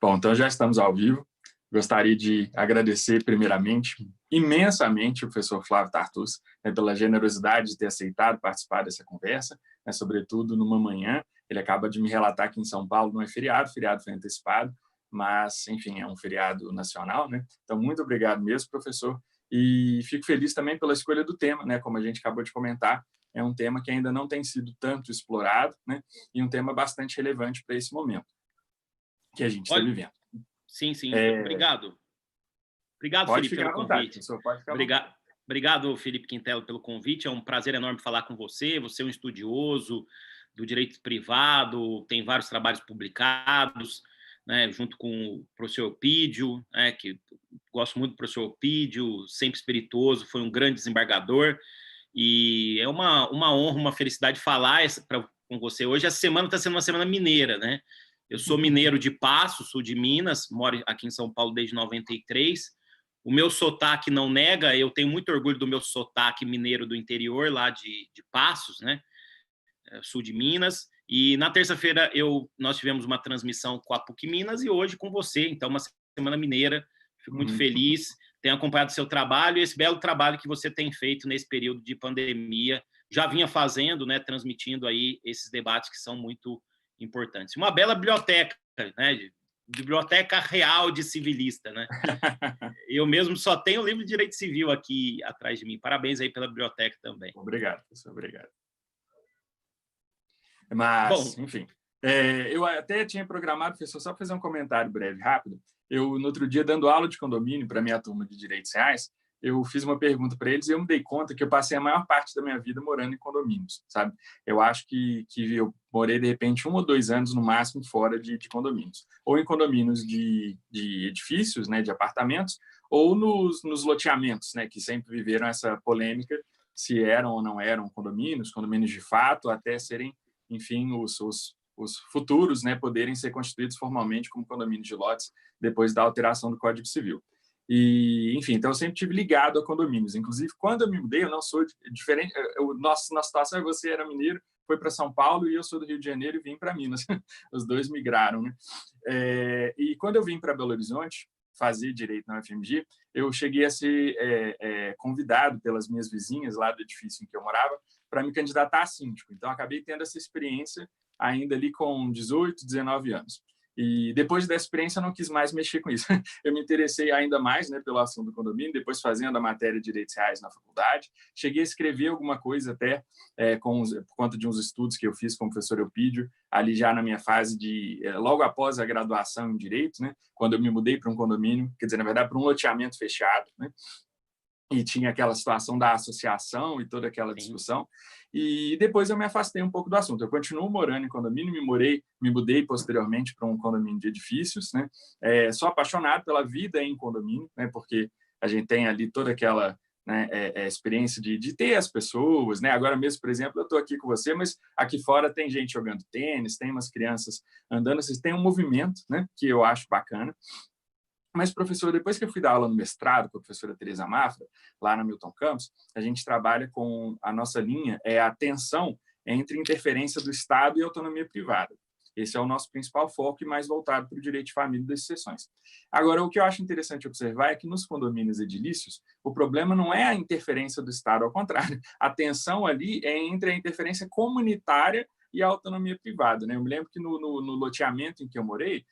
Bom, então já estamos ao vivo. Gostaria de agradecer, primeiramente, imensamente o professor Flávio Tartus, pela generosidade de ter aceitado participar dessa conversa, sobretudo numa manhã. Ele acaba de me relatar que em São Paulo não é feriado, feriado foi antecipado, mas, enfim, é um feriado nacional, né? Então, muito obrigado mesmo, professor. E fico feliz também pela escolha do tema, né? Como a gente acabou de comentar, é um tema que ainda não tem sido tanto explorado, né? E um tema bastante relevante para esse momento que a gente está vivendo. Sim. Obrigado. Obrigado, Pode Felipe, ficar pelo à vontade, convite. professor, pode ficar à vontade. Obrigado, Felipe Quintela, pelo convite. É um prazer enorme falar com você. Você é um estudioso do direito privado, tem vários trabalhos publicados, né, junto com o professor Elpidio, né, que gosto muito do professor Elpidio, sempre espirituoso, foi um grande desembargador. E é uma honra, uma felicidade falar com você hoje. Essa semana está sendo uma semana mineira, né? Eu sou mineiro de Passos, sul de Minas, moro aqui em São Paulo desde 93. O meu sotaque não nega, eu tenho muito orgulho do meu sotaque mineiro do interior, lá de Passos, né? Sul de Minas. E na terça-feira nós tivemos uma transmissão com a PUC Minas e hoje com você. Então, uma semana mineira. Fico muito feliz. Tenho acompanhado o seu trabalho e esse belo trabalho que você tem feito nesse período de pandemia. Já vinha fazendo, né? Transmitindo aí esses debates que são muito importantes. Uma bela biblioteca, né? Biblioteca real de civilista, né? Eu mesmo só tenho o livro de Direito Civil aqui atrás de mim. Parabéns aí pela biblioteca também. Obrigado, professor, obrigado. Mas, enfim, eu até tinha programado, professor, só para fazer um comentário breve, rápido. Eu, no outro dia, dando aula de condomínio para a minha turma de Direitos Reais, eu fiz uma pergunta para eles e eu me dei conta que eu passei a maior parte da minha vida morando em condomínios, sabe? Eu acho que eu morei, de repente, 1 ou 2 anos, no máximo, fora de condomínios. Ou em condomínios de edifícios, né, de apartamentos, ou nos loteamentos, né, que sempre viveram essa polêmica se eram ou não eram condomínios de fato, até serem, enfim, os futuros, né, poderem ser constituídos formalmente como condomínios de lotes depois da alteração do Código Civil. E, enfim, então eu sempre tive ligado a condomínios. Inclusive, quando eu me mudei, eu não sou diferente. Nossa situação é você era mineiro, foi para São Paulo e eu sou do Rio de Janeiro e vim para Minas. Os dois migraram, né? E quando eu vim para Belo Horizonte fazer direito na UFMG, eu cheguei a ser convidado pelas minhas vizinhas lá do edifício em que eu morava para me candidatar a síndico. Então, acabei tendo essa experiência ainda ali com 18, 19 anos. E depois dessa experiência, eu não quis mais mexer com isso. Eu me interessei ainda mais, né, pelo assunto do condomínio, depois fazendo a matéria de Direitos Reais na faculdade. Cheguei a escrever alguma coisa até por conta de uns estudos que eu fiz com o professor Elpidio, ali já na minha fase logo após a graduação em Direito, né, quando eu me mudei para um condomínio, quer dizer, na verdade, para um loteamento fechado, né, e tinha aquela situação da associação e toda aquela discussão. E depois eu me afastei um pouco do assunto. Eu continuo morando em condomínio, me mudei posteriormente para um condomínio de edifícios, né? Sou apaixonado pela vida em condomínio, né? Porque a gente tem ali toda aquela, né, experiência de ter as pessoas, né? Agora mesmo, por exemplo, eu estou aqui com você, mas aqui fora tem gente jogando tênis, tem umas crianças andando, tem um movimento, né, que eu acho bacana. Mas, professor, depois que eu fui dar aula no mestrado com a professora Teresa Mafra, lá na Milton Campos, a gente trabalha com a nossa linha, a tensão entre interferência do Estado e autonomia privada. Esse é o nosso principal foco e mais voltado para o direito de família das exceções. Agora, o que eu acho interessante observar é que nos condomínios edilícios, o problema não é a interferência do Estado, ao contrário, a tensão ali é entre a interferência comunitária e a autonomia privada, né? Eu me lembro que no loteamento em que eu morei,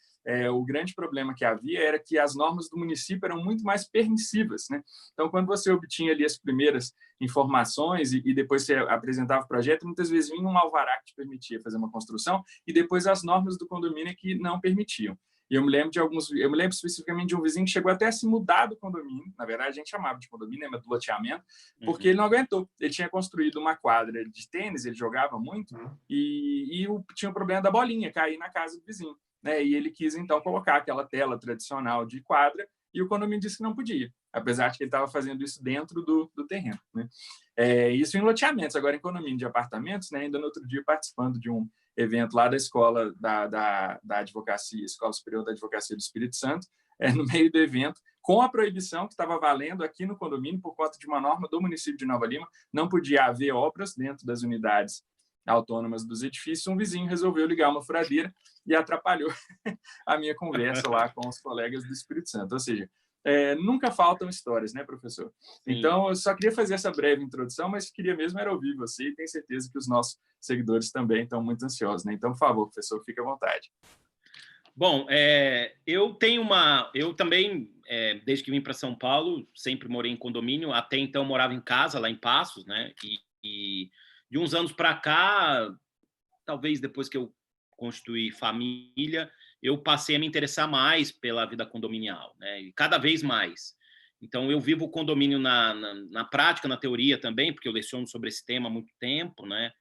o grande problema que havia era que as normas do município eram muito mais permissivas, né? Então, quando você obtinha ali as primeiras informações e depois você apresentava o projeto, muitas vezes vinha um alvará que te permitia fazer uma construção e depois as normas do condomínio que não permitiam. E eu me lembro especificamente de um vizinho que chegou até a se mudar do condomínio, na verdade a gente chamava de condomínio, mas do loteamento, porque ele não aguentou. Ele tinha construído uma quadra de tênis, ele jogava muito, e tinha o problema da bolinha cair na casa do vizinho, né? E ele quis, então, colocar aquela tela tradicional de quadra e o condomínio disse que não podia, apesar de que ele estava fazendo isso dentro do terreno, né? Isso em loteamentos. Agora, em condomínio de apartamentos, né? Ainda no outro dia, participando de um evento lá da Escola da Advocacia, Escola Superior da Advocacia do Espírito Santo, no meio do evento, com a proibição que estava valendo aqui no condomínio por conta de uma norma do município de Nova Lima, não podia haver obras dentro das unidades autônomas dos edifícios, um vizinho resolveu ligar uma furadeira e atrapalhou a minha conversa lá com os colegas do Espírito Santo. Ou seja, nunca faltam histórias, né, professor? Sim. Então, eu só queria fazer essa breve introdução, mas queria mesmo era ouvir você e tenho certeza que os nossos seguidores também estão muito ansiosos, né? Então, por favor, professor, fique à vontade. Bom, eu também, desde que vim para São Paulo, sempre morei em condomínio, até então morava em casa, lá em Passos, né? E de uns anos para cá, talvez depois que eu constituí família, eu passei a me interessar mais pela vida condominial, né? E cada vez mais. Então, eu vivo o condomínio na prática, na teoria também, porque eu leciono sobre esse tema há muito tempo, né?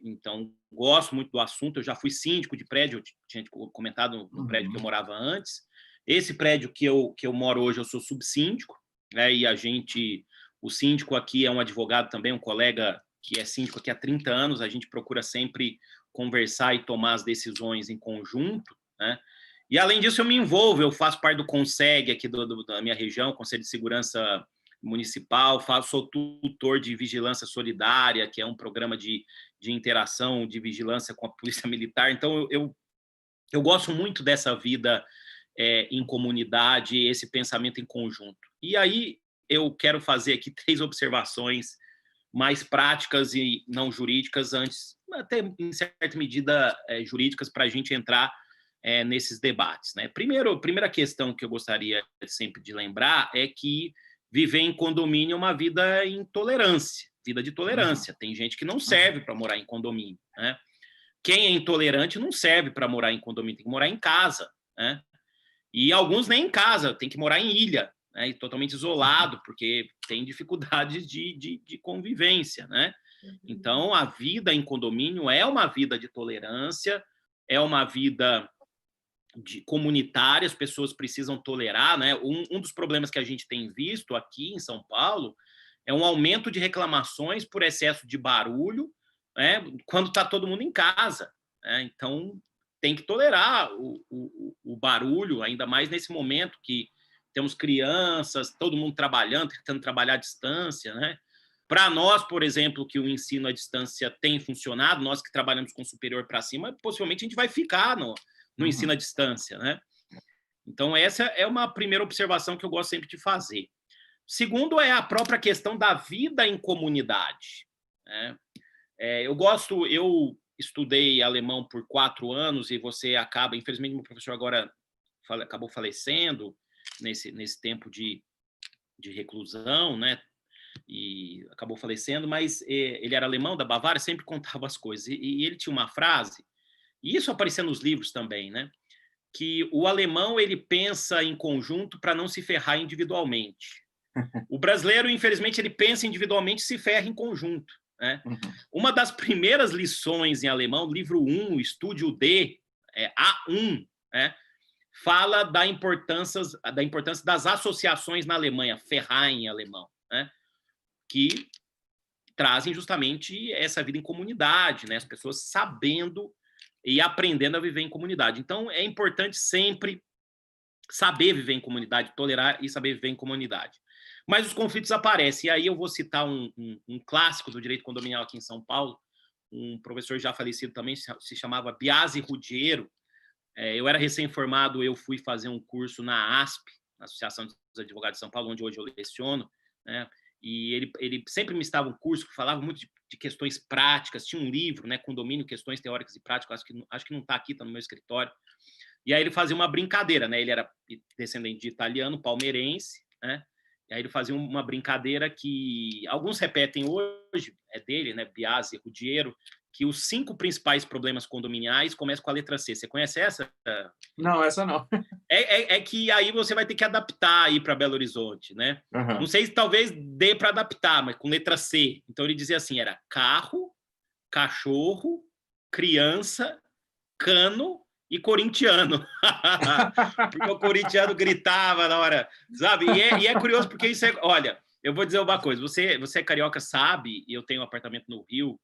Então, gosto muito do assunto. Eu já fui síndico de prédio, eu tinha comentado no prédio que eu morava antes. Esse prédio que eu moro hoje, eu sou subsíndico, né? E o síndico aqui é um advogado também, um colega que é síndico aqui há 30 anos. A gente procura sempre conversar e tomar as decisões em conjunto, né? E, além disso, eu me envolvo, eu faço parte do CONSEG aqui da minha região, Conselho de Segurança Municipal, sou tutor de Vigilância Solidária, que é um programa de interação, de vigilância com a Polícia Militar. Então, eu gosto muito dessa vida em comunidade, esse pensamento em conjunto. E aí, eu quero fazer aqui 3 observações mais práticas e não jurídicas, antes, até em certa medida, jurídicas, para a gente entrar nesses debates, né? Primeira questão que eu gostaria sempre de lembrar é que viver em condomínio é uma vida de tolerância. Tem gente que não serve para morar em condomínio, né? Quem é intolerante não serve para morar em condomínio, tem que morar em casa, né? E alguns nem em casa, tem que morar em ilha, né? E totalmente isolado, porque tem dificuldades de convivência, né? Então, a vida em condomínio é uma vida de tolerância, é uma vida comunitária, as pessoas precisam tolerar, né? Um dos problemas que a gente tem visto aqui em São Paulo é um aumento de reclamações por excesso de barulho, né? Quando está todo mundo em casa, né? Então, tem que tolerar o barulho, ainda mais nesse momento que temos crianças, todo mundo trabalhando, tentando trabalhar à distância, né? Para nós, por exemplo, que o ensino à distância tem funcionado, nós que trabalhamos com superior para cima, possivelmente a gente vai ficar no ensino à distância, né? Então, essa é uma primeira observação que eu gosto sempre de fazer. Segundo, é a própria questão da vida em comunidade, né? Eu estudei alemão por 4 anos e você acaba, infelizmente, meu professor agora acabou falecendo nesse tempo de reclusão, né? E acabou falecendo, mas ele era alemão, da Bavária, sempre contava as coisas. E ele tinha uma frase, e isso aparecia nos livros também, né? Que o alemão ele pensa em conjunto para não se ferrar individualmente. O brasileiro, infelizmente, ele pensa individualmente e se ferra em conjunto, né? Uma das primeiras lições em alemão, livro 1, Estúdio D, A1, né? Fala da importância das associações na Alemanha, Verein em alemão, né? Que trazem justamente essa vida em comunidade, né? As pessoas sabendo e aprendendo a viver em comunidade. Então, é importante sempre saber viver em comunidade, tolerar e saber viver em comunidade. Mas os conflitos aparecem. E aí eu vou citar um clássico do direito condominial aqui em São Paulo, um professor já falecido também, se chamava Biasi Ruggiero. Eu era recém-formado, eu fui fazer um curso na ASP, na Associação dos Advogados de São Paulo, onde hoje eu leciono, né? E ele sempre me estava um curso que falava muito de questões práticas, tinha um livro, né, Condomínio, Questões Teóricas e Práticas, acho que não está aqui, está no meu escritório. E aí ele fazia uma brincadeira, né? Ele era descendente de italiano, palmeirense, né? E aí ele fazia uma brincadeira que alguns repetem hoje, é dele, né, Biasi Ruggiero, que os 5 principais problemas condominiais começam com a letra C. Você conhece essa? Não, essa não. É que aí você vai ter que adaptar aí para Belo Horizonte, né? Uhum. Não sei se talvez dê para adaptar, mas com letra C. Então ele dizia assim, era carro, cachorro, criança, cano e corintiano. Porque o corintiano gritava na hora, sabe? E é curioso porque isso é... Olha, eu vou dizer uma coisa. Você é carioca, sabe, e eu tenho um apartamento no Rio,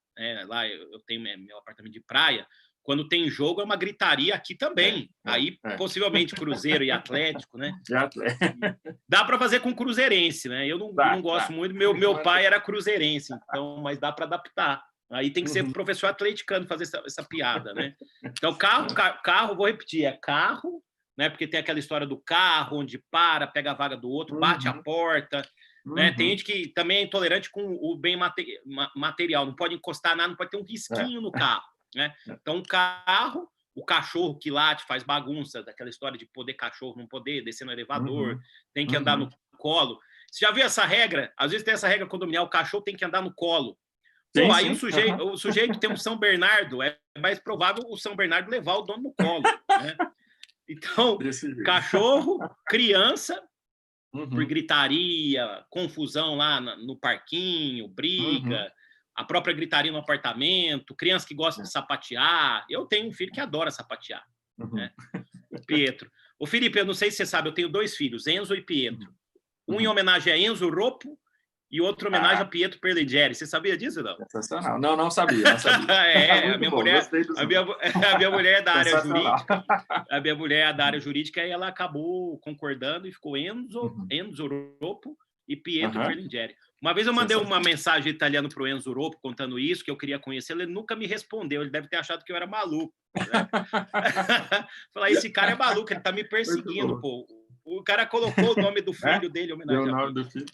lá eu tenho meu apartamento de praia. Quando tem jogo, é uma gritaria aqui também. Aí, possivelmente, Cruzeiro e Atlético, né? Dá para fazer com cruzeirense, né? Eu não gosto muito. Meu pai era cruzeirense, então, mas dá para adaptar. Aí tem que ser professor atleticano fazer essa piada, né? Então, carro, vou repetir, é carro, né? Porque tem aquela história do carro, onde pega a vaga do outro, bate a porta, né? Tem gente que também é intolerante com o bem material, não pode encostar nada, não pode ter um risquinho no carro, né? Então, o cachorro que late, faz bagunça, daquela história de poder cachorro, não poder, descer no elevador, tem que andar no colo. Você já viu essa regra? Às vezes tem essa regra condominial, o cachorro tem que andar no colo. Pô, aí o sujeito tem um São Bernardo, é mais provável o São Bernardo levar o dono no colo, né? Então, cachorro, criança, por gritaria, confusão lá no parquinho, briga, a própria gritaria no apartamento, criança que gosta de sapatear. Eu tenho um filho que adora sapatear, né? O Pietro. Ô, Felipe, eu não sei se você sabe, eu tenho 2 filhos, Enzo e Pietro. Um em homenagem a Enzo Roppo e outro em homenagem a Pietro Perlegeri. Você sabia disso, não? Sensacional. Não sabia. A minha mulher é da área jurídica. A minha mulher é da área jurídica e ela acabou concordando e ficou Enzo Roppo e Pietro Perlegeri. Uma vez eu mandei uma mensagem italiana para o Enzo Roppo contando isso, que eu queria conhecer, ele nunca me respondeu, ele deve ter achado que eu era maluco, né? Falar, esse cara é maluco, ele tá me perseguindo, pô. O cara colocou o nome do filho dele, homenagem o nome do filho.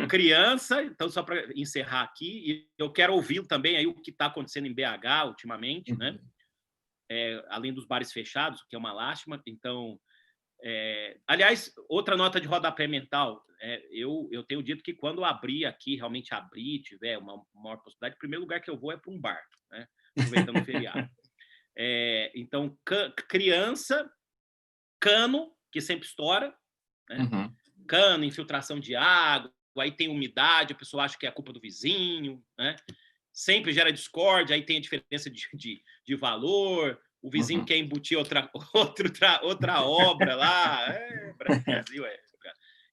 Criança, então só para encerrar aqui, e eu quero ouvir também aí o que está acontecendo em BH ultimamente, né? Além dos bares fechados, que é uma lástima. Então, aliás, outra nota de rodapé mental, eu tenho dito que quando abrir aqui, realmente abrir, tiver uma maior possibilidade, o primeiro lugar que eu vou é para um bar, né? Aproveitando o feriado. Então, criança, cano, que sempre estoura, né? Cano, infiltração de água, aí tem umidade, a pessoa acha que é a culpa do vizinho, né? Sempre gera discórdia, aí tem a diferença de valor, o vizinho quer embutir outra obra lá, Brasil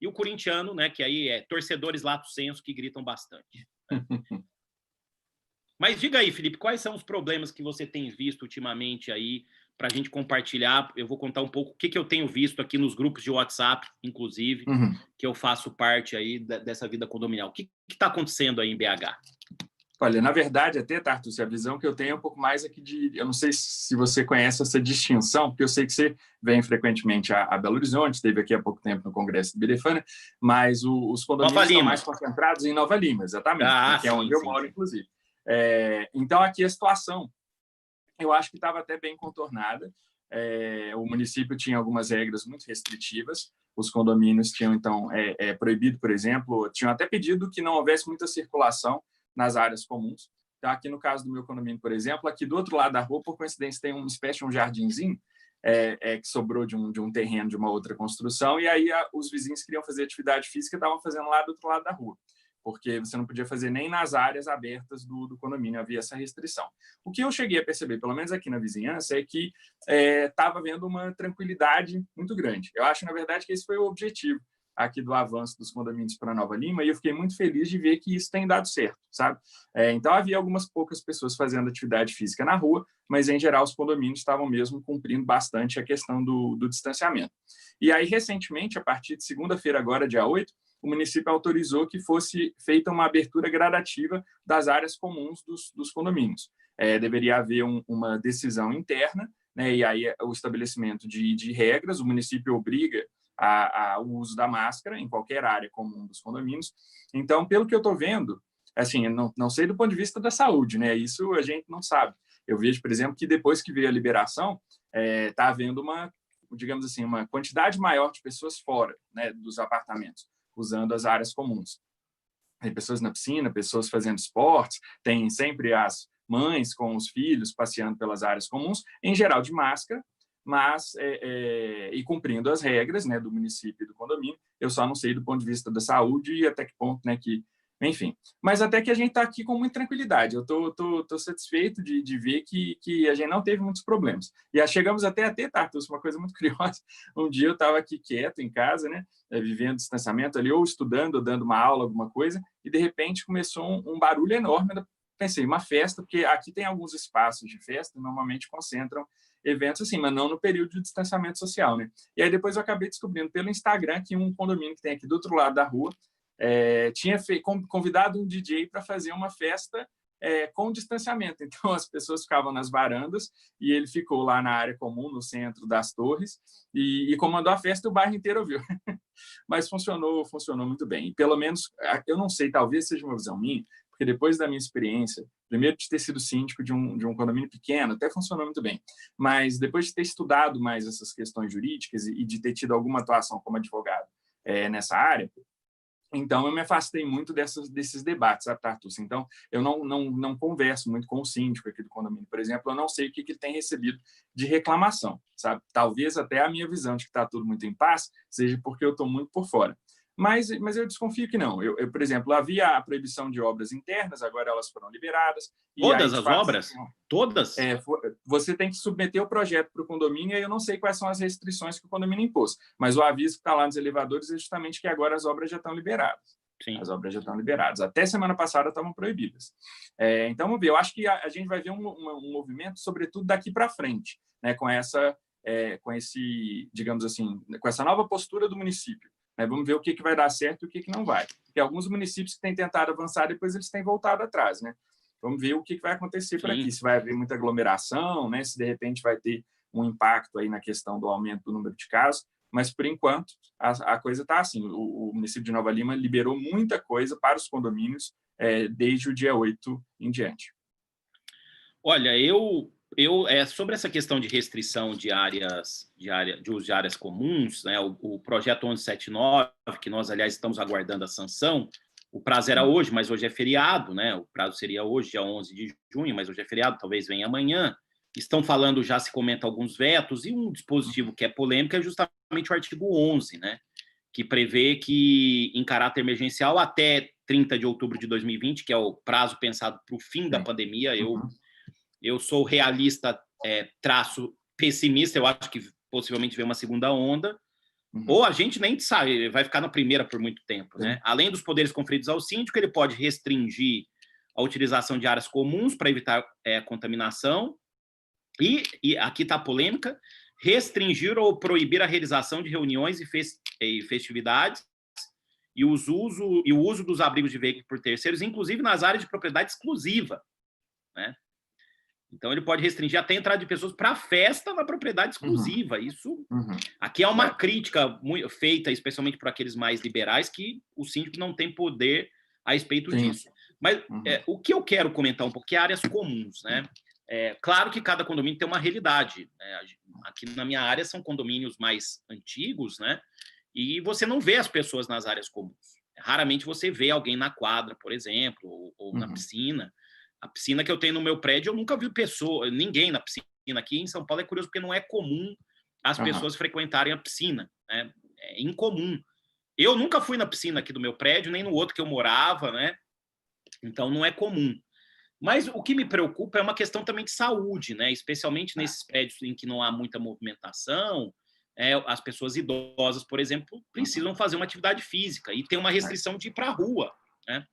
E o corintiano, né, que aí é torcedores lato senso que gritam bastante, né? Mas diga aí, Felipe, quais são os problemas que você tem visto ultimamente aí para a gente compartilhar? Eu vou contar um pouco o que eu tenho visto aqui nos grupos de WhatsApp, inclusive, que eu faço parte aí dessa vida condominial. O que está acontecendo aí em BH? Olha, na verdade, até, Tartus, a visão que eu tenho é um pouco mais aqui de... Eu não sei se você conhece essa distinção, porque eu sei que você vem frequentemente a Belo Horizonte, esteve aqui há pouco tempo no Congresso de Birefana, mas os condomínios estão mais concentrados em Nova Lima, exatamente, que é onde eu moro, inclusive. Então, aqui a situação, eu acho que estava até bem contornada. O município tinha algumas regras muito restritivas, os condomínios tinham, então, proibido, por exemplo, tinham até pedido que não houvesse muita circulação nas áreas comuns. Então, aqui no caso do meu condomínio, por exemplo, aqui do outro lado da rua, por coincidência, tem uma espécie de um jardinzinho que sobrou de um terreno de uma outra construção, e aí os vizinhos queriam fazer atividade física e estavam fazendo lá do outro lado da rua, porque você não podia fazer nem nas áreas abertas do condomínio, havia essa restrição. O que eu cheguei a perceber, pelo menos aqui na vizinhança, é que estava havendo uma tranquilidade muito grande. Eu acho, na verdade, que esse foi o objetivo aqui do avanço dos condomínios para Nova Lima, e eu fiquei muito feliz de ver que isso tem dado certo, sabe? Então, havia algumas poucas pessoas fazendo atividade física na rua, mas, em geral, os condomínios estavam mesmo cumprindo bastante a questão do distanciamento. E aí, recentemente, a partir de segunda-feira, agora, dia 8, o município autorizou que fosse feita uma abertura gradativa das áreas comuns dos condomínios. Deveria haver uma decisão interna, né? E aí o estabelecimento de regras, o município obriga o uso da máscara em qualquer área comum dos condomínios. Então, pelo que eu estou vendo, assim, não sei do ponto de vista da saúde, né? Isso a gente não sabe. Eu vejo, por exemplo, que depois que veio a liberação, está havendo digamos assim, uma quantidade maior de pessoas fora, né, dos apartamentos, usando as áreas comuns. Tem pessoas na piscina, pessoas fazendo esportes, tem sempre as mães com os filhos passeando pelas áreas comuns, em geral de máscara, mas e cumprindo as regras, né, do município e do condomínio. Eu só não sei do ponto de vista da saúde e até que ponto, né, que, enfim. Mas até que a gente está aqui com muita tranquilidade. Eu tô satisfeito de ver que a gente não teve muitos problemas. E chegamos até a ter, Tartus, uma coisa muito curiosa. Um dia eu estava aqui quieto em casa, né, vivendo distanciamento ali, ou estudando, ou dando uma aula, alguma coisa, e de repente começou um barulho enorme. Pensei, uma festa, porque aqui tem alguns espaços de festa, normalmente concentram eventos assim, mas não no período de distanciamento social, né? E aí depois eu acabei descobrindo pelo Instagram que um condomínio que tem aqui do outro lado da rua tinha convidado um DJ para fazer uma festa com distanciamento. Então, as pessoas ficavam nas varandas e ele ficou lá na área comum, no centro das torres, e comandou a festa e o bairro inteiro ouviu. Mas funcionou muito bem. E, pelo menos, eu não sei, talvez seja uma visão minha, porque depois da minha experiência, primeiro de ter sido síndico de um condomínio pequeno, até funcionou muito bem, mas depois de ter estudado mais essas questões jurídicas e de ter tido alguma atuação como advogado nessa área, então eu me afastei muito desses debates, sabe, Tartus? Então, eu não converso muito com o síndico aqui do condomínio, por exemplo, eu não sei o que ele tem recebido de reclamação, sabe? Talvez até a minha visão de que está tudo muito em paz seja porque eu estou muito por fora. Mas eu desconfio que não. Por exemplo, havia a proibição de obras internas, agora elas foram liberadas. E aí, Todas de as fato, obras? Todas? você tem que submeter o projeto para o condomínio e eu não sei quais são as restrições que o condomínio impôs. Mas o aviso que está lá nos elevadores é justamente que agora as obras já estão liberadas. Sim. As obras já estão liberadas. Até semana passada estavam proibidas. Então, vamos ver. Eu acho que a gente vai ver um movimento, sobretudo daqui para frente, né, com esse, digamos assim, com essa nova postura do município. Vamos ver o que vai dar certo e o que não vai. Porque alguns municípios que têm tentado avançar, depois eles têm voltado atrás. Né? Vamos ver o que vai acontecer por aqui. Se vai haver muita aglomeração, né? Se de repente vai ter um impacto aí na questão do aumento do número de casos. Mas, por enquanto, a coisa está assim. O município de Nova Lima liberou muita coisa para os condomínios desde o dia 8 em diante. Olha, sobre essa questão de restrição de uso de áreas comuns, né, o projeto 1179, que nós, aliás, estamos aguardando a sanção, o prazo era hoje, mas hoje é feriado, né? O prazo seria hoje, dia 11 de junho, mas hoje é feriado, talvez venha amanhã. Estão falando, já se comenta alguns vetos, e um dispositivo que é polêmico é justamente o artigo 11, né? Que prevê que, em caráter emergencial, até 30 de outubro de 2020, que é o prazo pensado para o fim da pandemia, eu sou realista, traço pessimista, eu acho que possivelmente vem uma segunda onda, ou a gente nem sabe, vai ficar na primeira por muito tempo. Né? Além dos poderes conferidos ao síndico, ele pode restringir a utilização de áreas comuns para evitar contaminação, e aqui está a polêmica, restringir ou proibir a realização de reuniões e festividades e o uso dos abrigos de veículos por terceiros, inclusive nas áreas de propriedade exclusiva. Né? Então, ele pode restringir até a entrada de pessoas para festa na propriedade exclusiva. Isso aqui é uma crítica feita, especialmente por aqueles mais liberais, que o síndico não tem poder a respeito disso. Mas o que eu quero comentar um pouco é áreas comuns. Né? Claro que cada condomínio tem uma realidade. Né? Aqui na minha área são condomínios mais antigos, né? E você não vê as pessoas nas áreas comuns. Raramente você vê alguém na quadra, por exemplo, ou na piscina. A piscina que eu tenho no meu prédio, eu nunca vi ninguém na piscina. Aqui em São Paulo é curioso, porque não é comum as pessoas frequentarem a piscina. Né? É incomum. Eu nunca fui na piscina aqui do meu prédio, nem no outro que eu morava, né? Então não é comum. Mas o que me preocupa é uma questão também de saúde, né? Especialmente nesses prédios em que não há muita movimentação, as pessoas idosas, por exemplo, precisam fazer uma atividade física e tem uma restrição de ir para a rua. Né?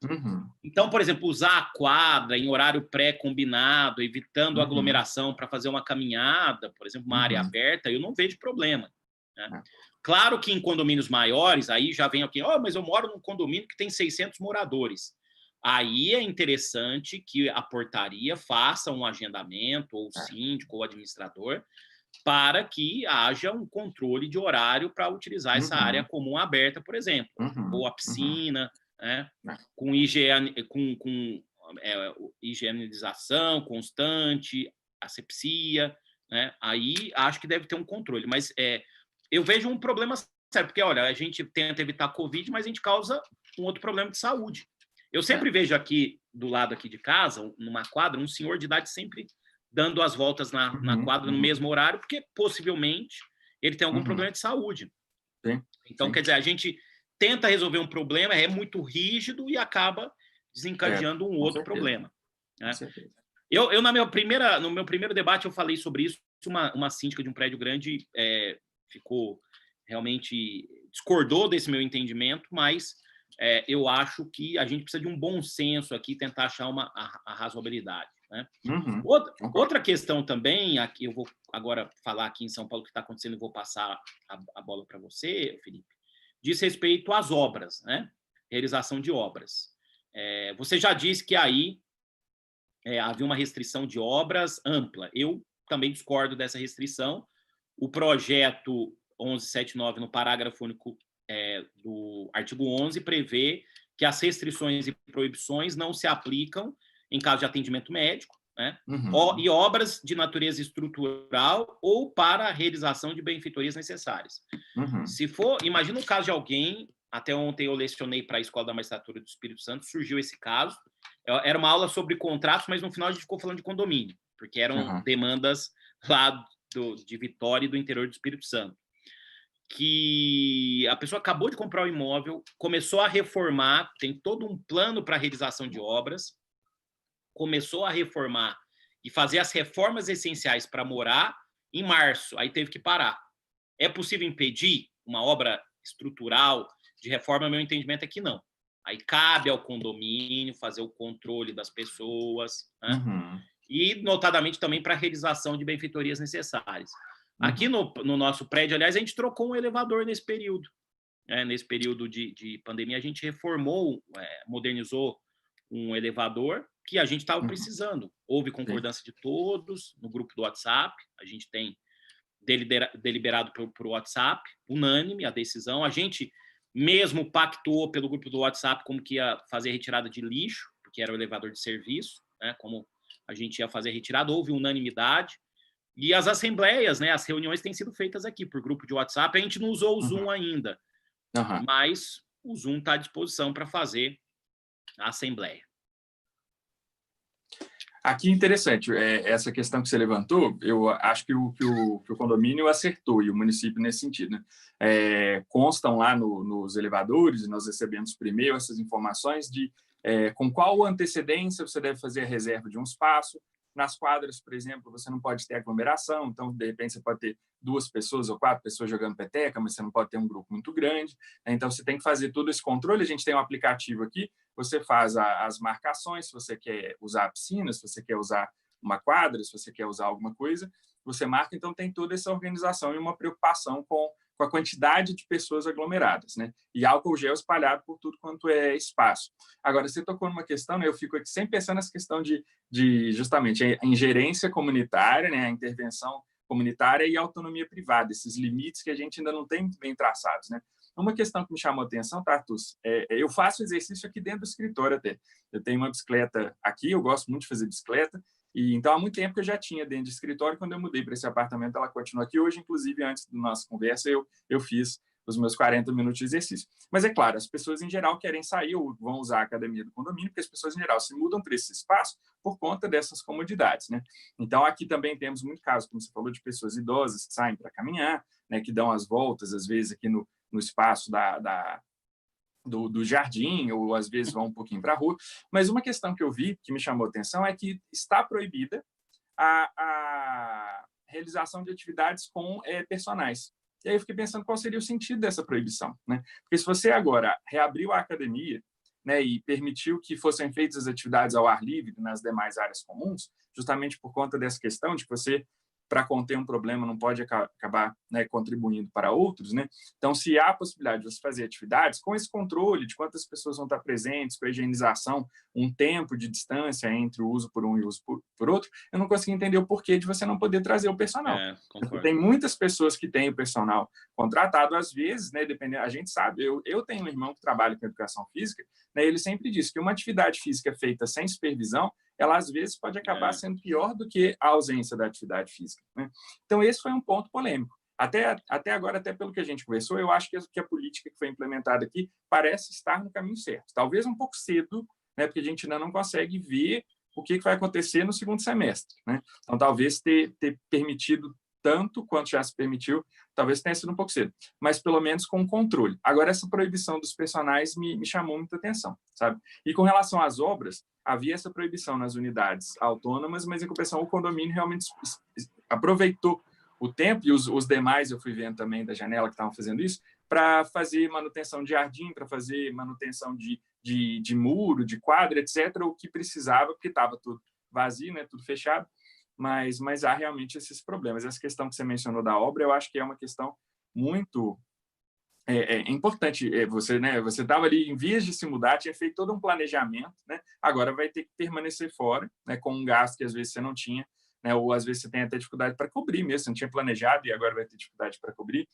Então, por exemplo, usar a quadra em horário pré-combinado, evitando aglomeração para fazer uma caminhada, por exemplo, uma área aberta, eu não vejo problema. Né? Claro que em condomínios maiores, aí já vem alguém, mas eu moro num condomínio que tem 600 moradores. Aí é interessante que a portaria faça um agendamento, ou o síndico, ou o administrador, para que haja um controle de horário para utilizar essa área comum aberta, por exemplo, ou a piscina, né? Com higienização constante, asepsia, né? Aí acho que deve ter um controle, mas eu vejo um problema sério, porque olha, a gente tenta evitar a Covid, mas a gente causa um outro problema de saúde. Eu sempre vejo aqui, do lado aqui de casa, numa quadra, um senhor de idade sempre dando as voltas na quadra no mesmo horário, porque possivelmente ele tem algum problema de saúde. Então, quer dizer, a gente tenta resolver um problema, é muito rígido e acaba desencadeando um outro problema. Né? No meu primeiro debate, eu falei sobre isso. Uma síndica de um prédio grande ficou realmente discordou desse meu entendimento, mas eu acho que a gente precisa de um bom senso aqui, tentar achar a razoabilidade. Né? Outra questão também, aqui eu vou agora falar aqui em São Paulo o que está acontecendo, e vou passar a bola para você, Felipe, diz respeito às obras, né? Realização de obras. Você já disse que aí havia uma restrição de obras ampla. Eu também discordo dessa restrição. O projeto 1179, no parágrafo único do artigo 11, prevê que as restrições e proibições não se aplicam em caso de atendimento médico, né? E obras de natureza estrutural ou para a realização de benfeitorias necessárias. Se for, imagina o caso de alguém, até ontem eu lecionei para a Escola da Magistratura do Espírito Santo, surgiu esse caso, era uma aula sobre contratos, mas no final a gente ficou falando de condomínio, porque eram demandas lá de Vitória e do interior do Espírito Santo, que a pessoa acabou de comprar o imóvel, começou a reformar, tem todo um plano para a realização de obras, começou a reformar e fazer as reformas essenciais para morar em março, aí teve que parar. É possível impedir uma obra estrutural de reforma? Meu entendimento é que não. Aí cabe ao condomínio fazer o controle das pessoas, né? E, notadamente, também para a realização de benfeitorias necessárias. Aqui no nosso prédio, aliás, a gente trocou um elevador nesse período. Nesse período de pandemia, a gente reformou, modernizou um elevador que a gente estava precisando. Houve concordância de todos no grupo do WhatsApp, a gente tem deliberado por WhatsApp, unânime a decisão. A gente mesmo pactuou pelo grupo do WhatsApp como que ia fazer retirada de lixo, porque era o elevador de serviço, né, como a gente ia fazer retirada, houve unanimidade. E as assembleias, né, as reuniões têm sido feitas aqui por grupo de WhatsApp. A gente não usou o Zoom ainda, mas o Zoom está à disposição para fazer a assembleia. Aqui, interessante, essa questão que você levantou, eu acho que o condomínio acertou, e o município nesse sentido, né? Constam lá nos elevadores, e nós recebemos primeiro essas informações de com qual antecedência você deve fazer a reserva de um espaço. Nas quadras, por exemplo, você não pode ter aglomeração, então, de repente, você pode ter 2 pessoas ou 4 pessoas jogando peteca, mas você não pode ter um grupo muito grande, né? Então, você tem que fazer todo esse controle. A gente tem um aplicativo aqui, você faz as marcações, se você quer usar a piscina, se você quer usar uma quadra, se você quer usar alguma coisa, você marca. Então, tem toda essa organização e uma preocupação com a quantidade de pessoas aglomeradas, né? E álcool gel espalhado por tudo quanto é espaço. Agora, você tocou numa questão, né? Eu fico aqui sempre pensando nessa questão de justamente a ingerência comunitária, né? A intervenção comunitária e a autonomia privada, esses limites que a gente ainda não tem muito bem traçados, né? Uma questão que me chamou a atenção, Tartus, eu faço exercício aqui dentro do escritório até. Eu tenho uma bicicleta aqui, eu gosto muito de fazer bicicleta, e então há muito tempo que eu já tinha dentro de escritório. Quando eu mudei para esse apartamento, ela continua aqui. Hoje, inclusive, antes da nossa conversa, eu fiz os meus 40 minutos de exercício. Mas é claro, as pessoas em geral querem sair ou vão usar a academia do condomínio, porque as pessoas em geral se mudam para esse espaço por conta dessas comodidades, né? Então, aqui também temos muito caso, como você falou, de pessoas idosas que saem para caminhar, né, que dão as voltas, às vezes, aqui no espaço do jardim, ou às vezes vão um pouquinho para a rua. Mas uma questão que eu vi, que me chamou a atenção, é que está proibida a realização de atividades com personagens. E aí eu fiquei pensando qual seria o sentido dessa proibição, né? Porque se você agora reabriu a academia, né, e permitiu que fossem feitas as atividades ao ar livre nas demais áreas comuns, justamente por conta dessa questão de que você, para conter um problema, não pode acabar, né, contribuindo para outros, né? Então, se há a possibilidade de você fazer atividades com esse controle de quantas pessoas vão estar presentes, com a higienização, um tempo de distância entre o uso por um e o uso por outro, eu não consegui entender o porquê de você não poder trazer o personal. Tem muitas pessoas que têm o personal contratado, às vezes, né, dependendo, a gente sabe, eu tenho um irmão que trabalha com educação física, né, ele sempre diz que uma atividade física feita sem supervisão, ela às vezes pode acabar sendo pior do que a ausência da atividade física, né? Então, esse foi um ponto polêmico. Até agora, até pelo que a gente conversou, eu acho que a política que foi implementada aqui parece estar no caminho certo. Talvez um pouco cedo, né, porque a gente ainda não consegue ver o que vai acontecer no segundo semestre, né? Então, talvez ter permitido tanto quanto já se permitiu, talvez tenha sido um pouco cedo, mas pelo menos com controle. Agora, essa proibição dos personagens me chamou muita atenção, sabe? E com relação às obras, havia essa proibição nas unidades autônomas, mas, em compensação, o condomínio realmente aproveitou o tempo, e os demais, eu fui vendo também da janela que estavam fazendo isso, para fazer manutenção de jardim, para fazer manutenção de muro, de quadra, etc., o que precisava, porque estava tudo vazio, né, tudo fechado, mas há realmente esses problemas. Essa questão que você mencionou da obra, eu acho que é uma questão muito é importante, você, né, você estava ali em vias de se mudar, tinha feito todo um planejamento, né, agora vai ter que permanecer fora, né, com um gasto que às vezes você não tinha, né, ou às vezes você tem até dificuldade para cobrir mesmo, você não tinha planejado e agora vai ter dificuldade para cobrir.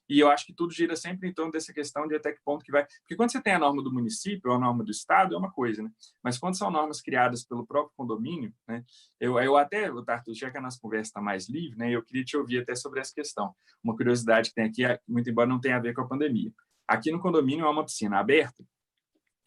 E eu acho que tudo gira sempre em torno dessa questão de até que ponto que vai... Porque quando você tem a norma do município ou a norma do estado, é uma coisa, né? Mas quando são normas criadas pelo próprio condomínio, né? Eu até, o Tartus, já que a nossa conversa está mais livre, né? Eu queria te ouvir até sobre essa questão. Uma curiosidade que tem aqui, muito embora não tenha a ver com a pandemia. Aqui no condomínio há uma piscina aberta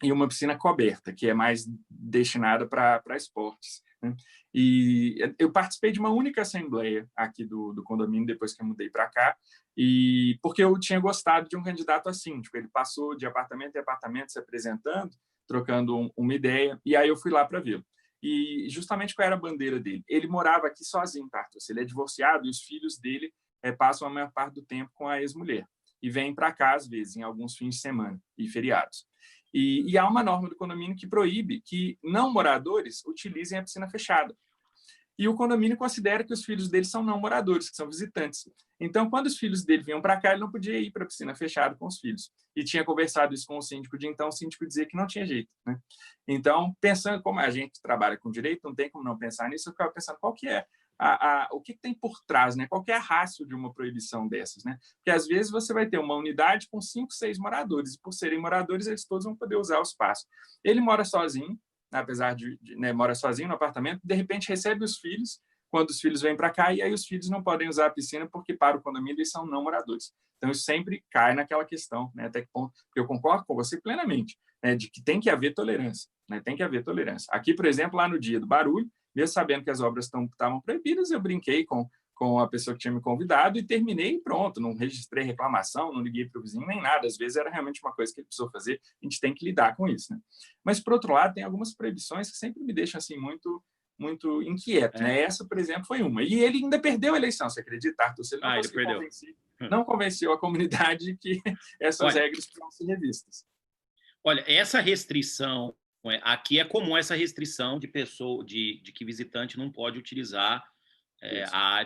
e uma piscina coberta, que é mais destinada para esportes, né? E eu participei de uma única assembleia aqui do condomínio, depois que eu mudei para cá, e porque eu tinha gostado de um candidato assim, tipo, ele passou de apartamento em apartamento se apresentando, trocando uma ideia, e aí eu fui lá para vê-lo. E justamente qual era a bandeira dele? Ele morava aqui sozinho, Tartus. Ele é divorciado e os filhos dele passam a maior parte do tempo com a ex-mulher e vêm para cá, às vezes, em alguns fins de semana e feriados. E há uma norma do condomínio que proíbe que não moradores utilizem a piscina fechada. E o condomínio considera que os filhos dele são não moradores, que são visitantes. Então, quando os filhos dele vinham para cá, ele não podia ir para a piscina fechada com os filhos. E tinha conversado isso com o síndico de então, o síndico dizia que não tinha jeito, né? Então, pensando como a gente trabalha com direito, não tem como não pensar nisso, eu ficava pensando qual que é o que tem por trás, né? Qual que é a ratio de uma proibição dessas, né? Porque às vezes você vai ter uma unidade com 5, 6 moradores, e por serem moradores, eles todos vão poder usar o espaço. Ele mora sozinho, apesar de né, mora sozinho no apartamento, de repente recebe os filhos, quando os filhos vêm para cá, e aí os filhos não podem usar a piscina porque para o condomínio eles são não moradores. Então isso sempre cai naquela questão, né, até que ponto, porque eu concordo com você plenamente, né, de que tem que haver tolerância, né, tem que haver tolerância. Aqui, por exemplo, lá no dia do barulho, mesmo sabendo que as obras estavam proibidas, eu brinquei com a pessoa que tinha me convidado e terminei e pronto, não registrei reclamação, não liguei para o vizinho, nem nada. Às vezes era realmente uma coisa que ele precisou fazer, a gente tem que lidar com isso, né? Mas, por outro lado, tem algumas proibições que sempre me deixam assim muito inquieto, né? Essa, por exemplo, foi uma. E ele ainda perdeu a eleição, você acredita, Arthur? Ele não conseguiu convencer, não convenceu a comunidade que essas regras precisam ser revistas. Olha, essa restrição, aqui é comum essa restrição de pessoa, de que visitante não pode utilizar a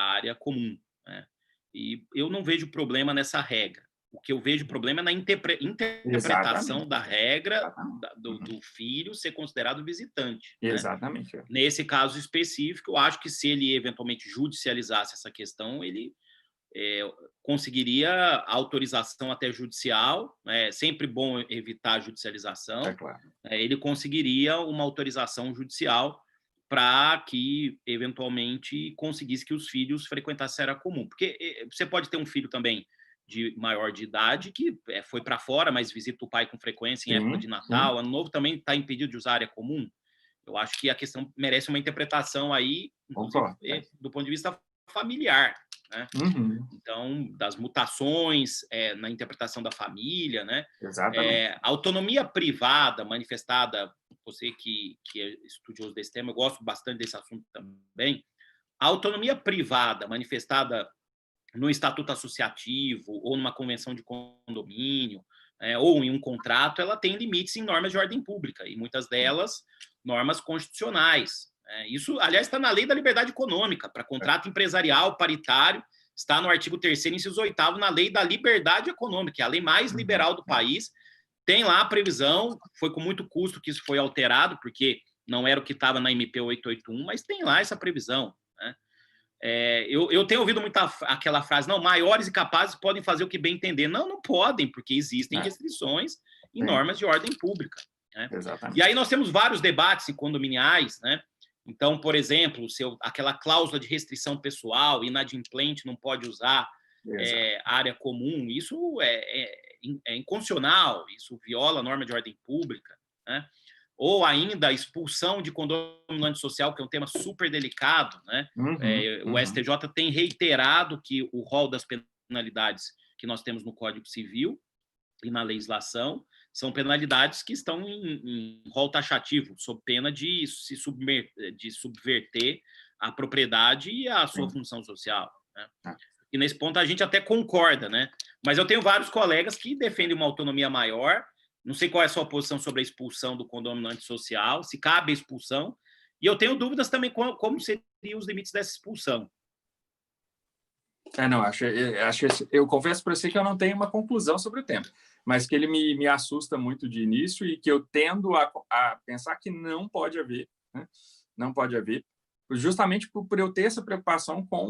área comum, né? E eu não vejo problema nessa regra. O que eu vejo problema é na interpretação da regra do filho ser considerado visitante. Exatamente. Né? Nesse caso específico, eu acho que se ele eventualmente judicializasse essa questão, ele conseguiria autorização até judicial, é sempre bom evitar a judicialização, claro. Ele conseguiria uma autorização judicial para que, eventualmente, conseguisse que os filhos frequentassem a área comum. Porque você pode ter um filho também de maior de idade que foi para fora, mas visita o pai com frequência em época de Natal, Ano Novo, também está impedido de usar a área comum. Eu acho que a questão merece uma interpretação aí, inclusive, do ponto de vista familiar. Né? Então, das mutações na interpretação da família, né? A autonomia privada manifestada, você que é estudioso desse tema, eu gosto bastante desse assunto também, a autonomia privada manifestada no estatuto associativo ou numa convenção de condomínio ou em um contrato, ela tem limites em normas de ordem pública e muitas delas normas constitucionais. Isso, aliás, está na Lei da Liberdade Econômica, para contrato empresarial paritário, está no artigo 3º, inciso 8º, na Lei da Liberdade Econômica, que é a lei mais liberal do país. Tem lá a previsão, foi com muito custo que isso foi alterado, porque não era o que estava na MP 881, mas tem lá essa previsão. Né? Eu tenho ouvido muito aquela frase, não, maiores e capazes podem fazer o que bem entender. Não, não podem, porque existem restrições em normas de ordem pública. Né? E aí nós temos vários debates em condominiais, né? Então, por exemplo, aquela cláusula de restrição pessoal, inadimplente não pode usar área comum, isso é inconstitucional, isso viola a norma de ordem pública. Né? Ou ainda a expulsão de condomínio antissocial, que é um tema super delicado. Né? O STJ tem reiterado que o rol das penalidades que nós temos no Código Civil e na legislação são penalidades que estão em rol taxativo, sob pena de subverter a propriedade e a sua função social. Né? E nesse ponto a gente até concorda, né? Mas eu tenho vários colegas que defendem uma autonomia maior. Não sei qual é a sua posição sobre a expulsão do condomínio antissocial, se cabe a expulsão. E eu tenho dúvidas também como seriam os limites dessa expulsão. Não, eu confesso para você que eu não tenho uma conclusão sobre o tema, mas que ele me assusta muito de início e que eu tendo a pensar que não pode haver, né? Não pode haver, justamente por eu ter essa preocupação com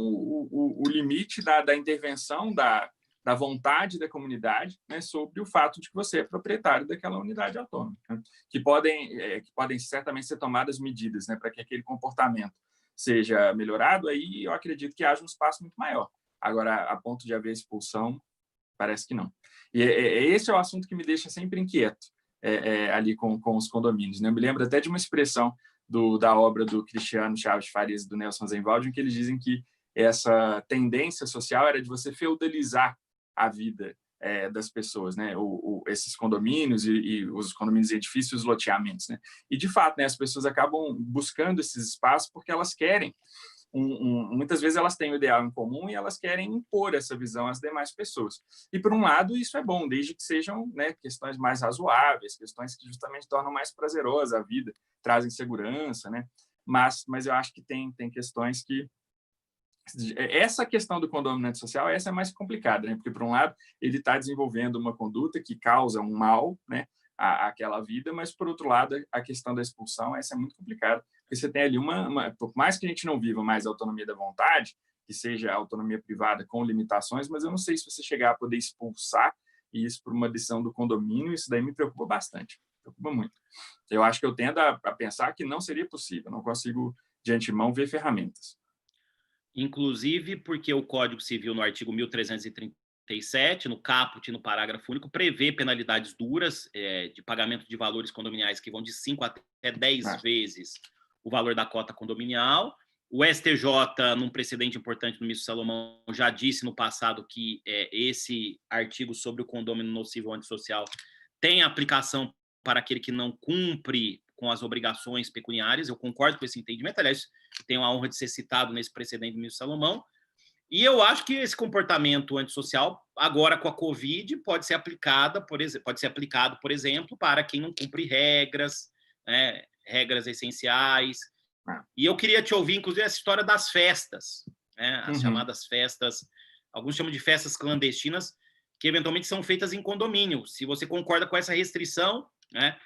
o limite da intervenção, da vontade da comunidade, né, sobre o fato de que você é proprietário daquela unidade autônoma, né? Que podem certamente ser tomadas medidas, né, para que aquele comportamento seja melhorado, aí eu acredito que haja um espaço muito maior. Agora, a ponto de haver expulsão, parece que não. E esse é o assunto que me deixa sempre inquieto ali com os condomínios, né? Eu me lembro até de uma expressão da obra do Cristiano Chaves Farias e do Nelson Rosenwald, em que eles dizem que essa tendência social era de você feudalizar a vida das pessoas, né? Esses condomínios e os condomínios, edifícios, loteamentos, né? E, de fato, né, as pessoas acabam buscando esses espaços porque elas querem muitas vezes elas têm o ideal em comum e elas querem impor essa visão às demais pessoas. E, por um lado, isso é bom, desde que sejam, né, questões mais razoáveis, questões que justamente tornam mais prazerosa a vida, trazem segurança, né? Mas eu acho que tem questões que... Essa questão do condomínio social, essa é mais complicada, né? Porque, por um lado, ele está desenvolvendo uma conduta que causa um mal, né, àquela vida, mas, por outro lado, a questão da expulsão, essa é muito complicada, porque você tem ali por mais que a gente não viva mais a autonomia da vontade, que seja a autonomia privada com limitações, mas eu não sei se você chegar a poder expulsar isso por uma decisão do condomínio, isso daí me preocupa bastante, me preocupa muito. Eu acho que eu tendo a pensar que não seria possível, não consigo, de antemão, ver ferramentas. Inclusive porque o Código Civil, no artigo 1337, no caput, no parágrafo único, prevê penalidades duras de pagamento de valores condominiais que vão de 5 até 10 vezes o valor da cota condominial. O STJ, num precedente importante do ministro Salomão, já disse no passado que esse artigo sobre o condômino nocivo ou antissocial tem aplicação para aquele que não cumpre com as obrigações pecuniárias. Eu concordo com esse entendimento. Aliás, tenho a honra de ser citado nesse precedente do ministro Salomão. E eu acho que esse comportamento antissocial, agora com a Covid, pode ser aplicado, por exemplo, para quem não cumpre regras, né, regras essenciais. E eu queria te ouvir, inclusive, essa história das festas, né, as chamadas festas, alguns chamam de festas clandestinas, que eventualmente são feitas em condomínio. Se você concorda com essa restrição, né?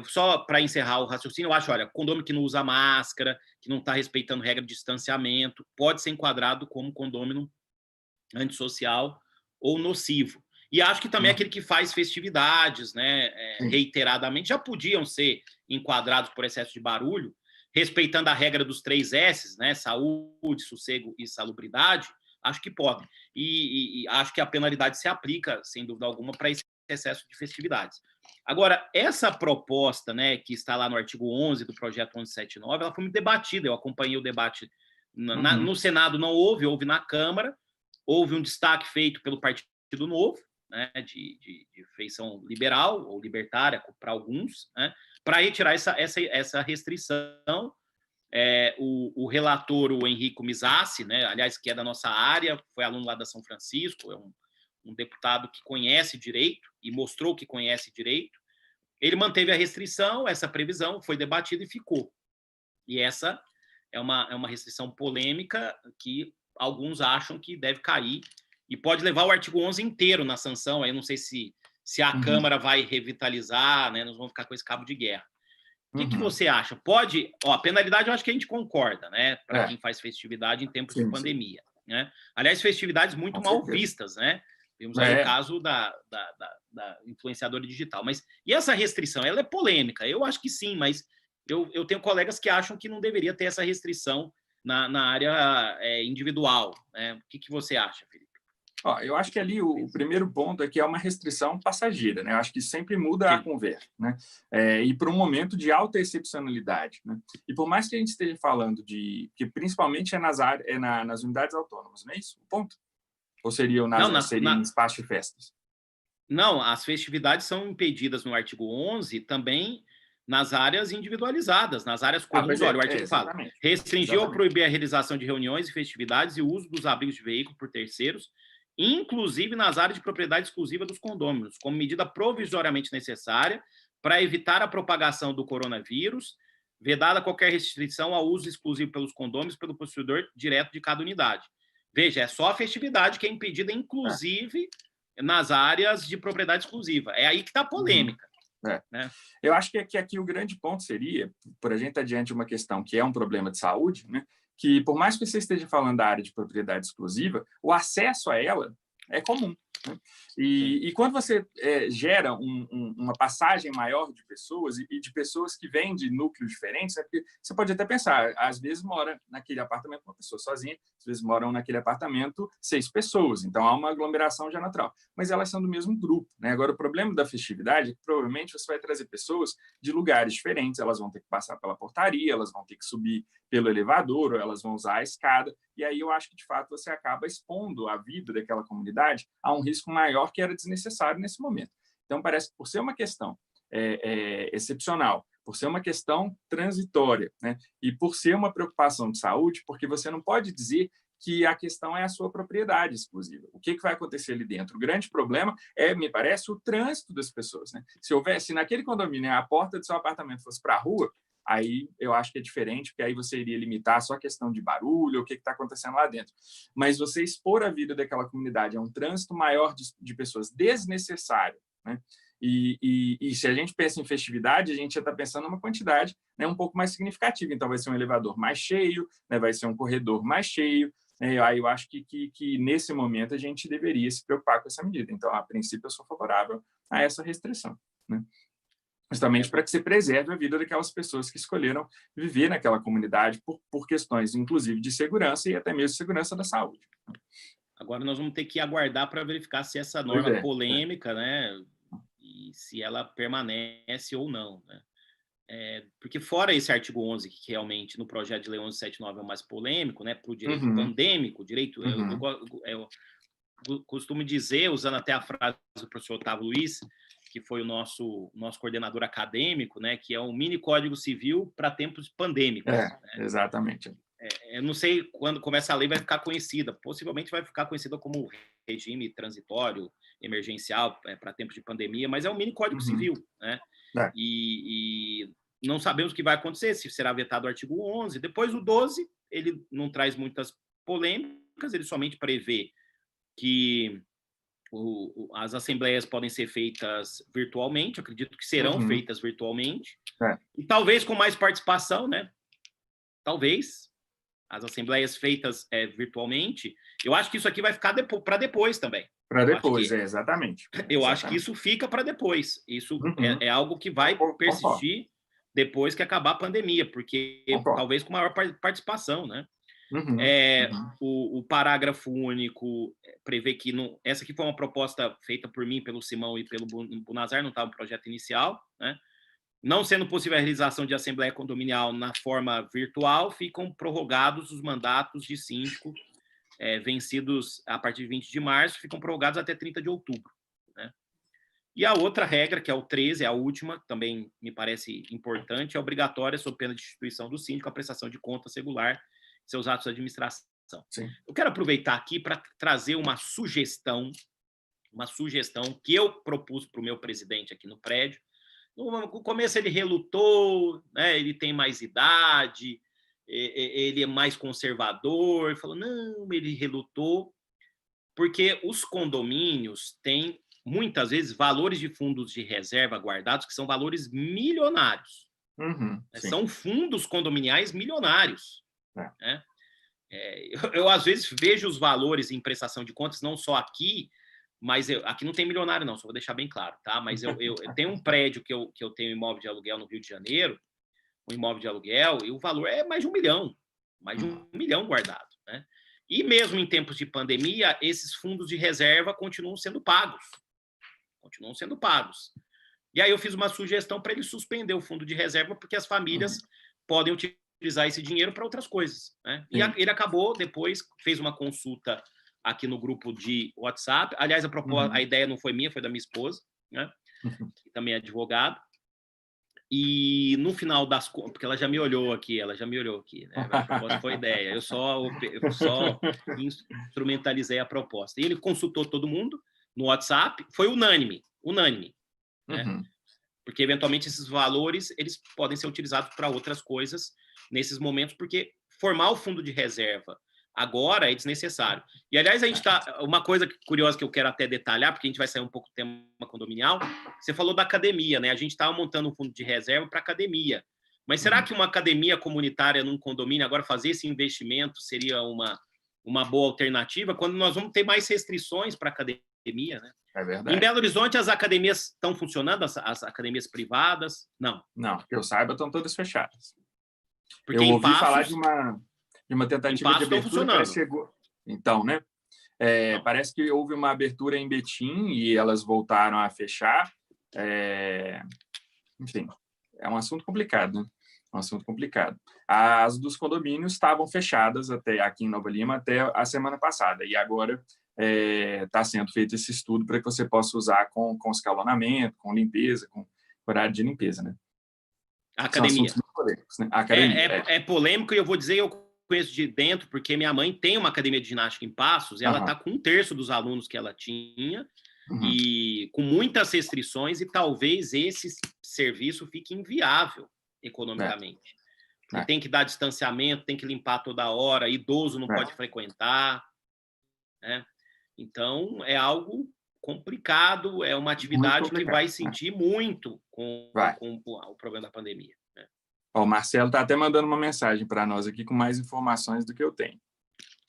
Só para encerrar o raciocínio, eu acho, olha, condomínio que não usa máscara, que não está respeitando regra de distanciamento, pode ser enquadrado como condomínio antissocial ou nocivo. E acho que também aquele que faz festividades, né, reiteradamente, já podiam ser enquadrados por excesso de barulho, respeitando a regra dos 3 S's, né, saúde, sossego e salubridade, acho que podem. E acho que a penalidade se aplica, sem dúvida alguma, para esse excesso de festividades. Agora, essa proposta, né, que está lá no artigo 11 do projeto 1179, ela foi muito debatida. Eu acompanhei o debate no Senado, não houve na Câmara. Houve um destaque feito pelo Partido Novo, né, de feição liberal ou libertária para alguns, né, para retirar essa restrição. O relator, o Henrico Mizassi, né, aliás, que é da nossa área, foi aluno lá da São Francisco, é um deputado que conhece direito e mostrou que conhece direito. Ele manteve a restrição, essa previsão foi debatida e ficou. E essa é uma restrição polêmica que alguns acham que deve cair e pode levar o artigo 11 inteiro na sanção. Aí não sei se a Câmara vai revitalizar, né? Nós vamos ficar com esse cabo de guerra. O que você acha? Pode... a penalidade eu acho que a gente concorda, né? Para quem faz festividade em tempos de pandemia. Né? Aliás, festividades muito mal vistas, né? Vimos aí o caso da influenciadora digital. Mas, e essa restrição? Ela é polêmica. Eu acho que sim, mas eu tenho colegas que acham que não deveria ter essa restrição na área individual. Né? O que você acha, Felipe? Eu acho que ali o primeiro ponto é que é uma restrição passageira, né? Eu acho que sempre muda a conversa, né? E por um momento de alta excepcionalidade, né? E por mais que a gente esteja falando que principalmente nas unidades autônomas, não é isso o ponto? Ou seria em espaço de festas? Não, as festividades são impedidas no artigo 11 também nas áreas individualizadas, nas áreas comuns. Olha, o artigo fala: restringir ou proibir a realização de reuniões e festividades e o uso dos abrigos de veículo por terceiros, inclusive nas áreas de propriedade exclusiva dos condôminos, como medida provisoriamente necessária para evitar a propagação do coronavírus, vedada qualquer restrição ao uso exclusivo pelos condôminos pelo possuidor direto de cada unidade. Veja, é só a festividade que é impedida, inclusive nas áreas de propriedade exclusiva. É aí que está a polêmica. Né? Eu acho que aqui o grande ponto seria, por a gente estar diante de uma questão que é um problema de saúde, né, que por mais que você esteja falando da área de propriedade exclusiva, o acesso a ela é comum. Né? E quando você gera uma passagem maior de pessoas e de pessoas que vêm de núcleos diferentes, você pode até pensar, às vezes mora naquele apartamento uma pessoa sozinha, às vezes moram naquele apartamento 6 pessoas, então há uma aglomeração já natural, mas elas são do mesmo grupo. Né? Agora, o problema da festividade é que provavelmente você vai trazer pessoas de lugares diferentes, elas vão ter que passar pela portaria, elas vão ter que subir pelo elevador, ou elas vão usar a escada, e aí eu acho que, de fato, você acaba expondo a vida daquela comunidade a um risco maior que era desnecessário nesse momento. Então, parece que por ser uma questão excepcional, por ser uma questão transitória, né, e por ser uma preocupação de saúde, porque você não pode dizer que a questão é a sua propriedade exclusiva. O que vai acontecer ali dentro? O grande problema me parece, o trânsito das pessoas. Né? Se naquele condomínio a porta do seu apartamento fosse para a rua, aí eu acho que é diferente, porque aí você iria limitar só a questão de barulho, o que está acontecendo lá dentro. Mas você expor a vida daquela comunidade a um trânsito maior de pessoas desnecessário, né? E se a gente pensa em festividade, a gente já está pensando numa quantidade, né, um pouco mais significativa. Então, vai ser um elevador mais cheio, né, vai ser um corredor mais cheio. Aí eu acho que nesse momento, a gente deveria se preocupar com essa medida. Então, a princípio, eu sou favorável a essa restrição. Né? Justamente para que se preserve a vida daquelas pessoas que escolheram viver naquela comunidade por questões, inclusive, de segurança e até mesmo segurança da saúde. Agora nós vamos ter que aguardar para verificar se essa norma polêmica, né, e se ela permanece ou não. Né? Porque fora esse artigo 11, que realmente no projeto de lei 1179 é o mais polêmico, né, para o direito pandêmico, direito, eu costumo dizer, usando até a frase do professor Otávio Luiz, que foi o nosso coordenador acadêmico, né, que é um mini código civil para tempos pandêmicos. Né? Exatamente. Eu não sei quando começa a lei vai ficar conhecida, possivelmente vai ficar conhecida como regime transitório, emergencial, para tempos de pandemia, mas é um mini código civil. Né? E não sabemos o que vai acontecer, se será vetado o artigo 11. Depois o 12, ele não traz muitas polêmicas, ele somente prevê que as assembleias podem ser feitas virtualmente, acredito que serão feitas virtualmente, e talvez com mais participação, né? Talvez as assembleias feitas virtualmente. Eu acho que isso aqui vai ficar para depois também. Para depois, exatamente. Eu acho que isso fica para depois. Isso é algo que vai persistir depois que acabar a pandemia, porque talvez com maior participação, né? O parágrafo único prevê que essa aqui foi uma proposta feita por mim, pelo Simão e pelo Bunazar, não estava no projeto inicial, né? Não sendo possível a realização de assembleia condominial na forma virtual, ficam prorrogados os mandatos de síndico vencidos a partir de 20 de março, ficam prorrogados até 30 de outubro. Né? E a outra regra, que é o 13, a última, também me parece importante, é obrigatória, sob pena de instituição do síndico, a prestação de contas regular seus atos de administração. Sim. Eu quero aproveitar aqui para trazer uma sugestão que eu propus para o meu presidente aqui no prédio. No começo ele relutou, né? Ele tem mais idade, ele é mais conservador, ele falou, não, ele relutou, porque os condomínios têm, muitas vezes, valores de fundos de reserva guardados que são valores milionários. São fundos condominiais milionários. Né? Eu, às vezes, vejo os valores em prestação de contas, não só aqui, mas aqui não tem milionário, não, só vou deixar bem claro, tá? Mas eu tenho um prédio que eu tenho imóvel de aluguel no Rio de Janeiro, um imóvel de aluguel, e o valor é mais de 1 milhão, mais de 1 milhão guardado, né? E mesmo em tempos de pandemia, esses fundos de reserva continuam sendo pagos. E aí eu fiz uma sugestão para ele suspender o fundo de reserva, porque as famílias podem utilizar esse dinheiro para outras coisas. Né? E ele acabou, depois, fez uma consulta aqui no grupo de WhatsApp. Aliás, a ideia não foi minha, foi da minha esposa, né? Que também é advogado. E no final das contas, porque ela já me olhou aqui, né? A proposta foi ideia, eu só instrumentalizei a proposta. E ele consultou todo mundo no WhatsApp, foi unânime, né? Porque eventualmente esses valores eles podem ser utilizados para outras coisas nesses momentos, porque formar o fundo de reserva Agora é desnecessário. E, aliás, a gente está... Uma coisa curiosa que eu quero até detalhar, porque a gente vai sair um pouco do tema condominial, você falou da academia, né? A gente está montando um fundo de reserva para academia. Mas será que uma academia comunitária num condomínio, agora fazer esse investimento seria uma boa alternativa, quando nós vamos ter mais restrições para a academia, né? É verdade. Em Belo Horizonte, as academias estão funcionando, as academias privadas? Não. Não, que eu saiba, estão todas fechadas. Porque eu ouvi falar de uma tentativa de abertura que chegou. Então, né? Parece que houve uma abertura em Betim e elas voltaram a fechar. Enfim, é um assunto complicado, né? Um assunto complicado. As dos condomínios estavam fechadas até aqui em Nova Lima até a semana passada e agora está sendo feito esse estudo para que você possa usar com escalonamento, com limpeza, com horário de limpeza, né? A academia. São assuntos muito polêmicos, né? A academia, é polêmico e eu vou dizer, eu conheço de dentro, porque minha mãe tem uma academia de ginástica em Passos e ela está com 1/3 dos alunos que ela tinha e com muitas restrições e talvez esse serviço fique inviável economicamente. Tem que dar distanciamento, tem que limpar toda hora, idoso não pode frequentar, né? Então, é algo complicado, é uma atividade que vai sentir muito com o problema da pandemia. Né? O Marcelo está até mandando uma mensagem para nós aqui com mais informações do que eu tenho.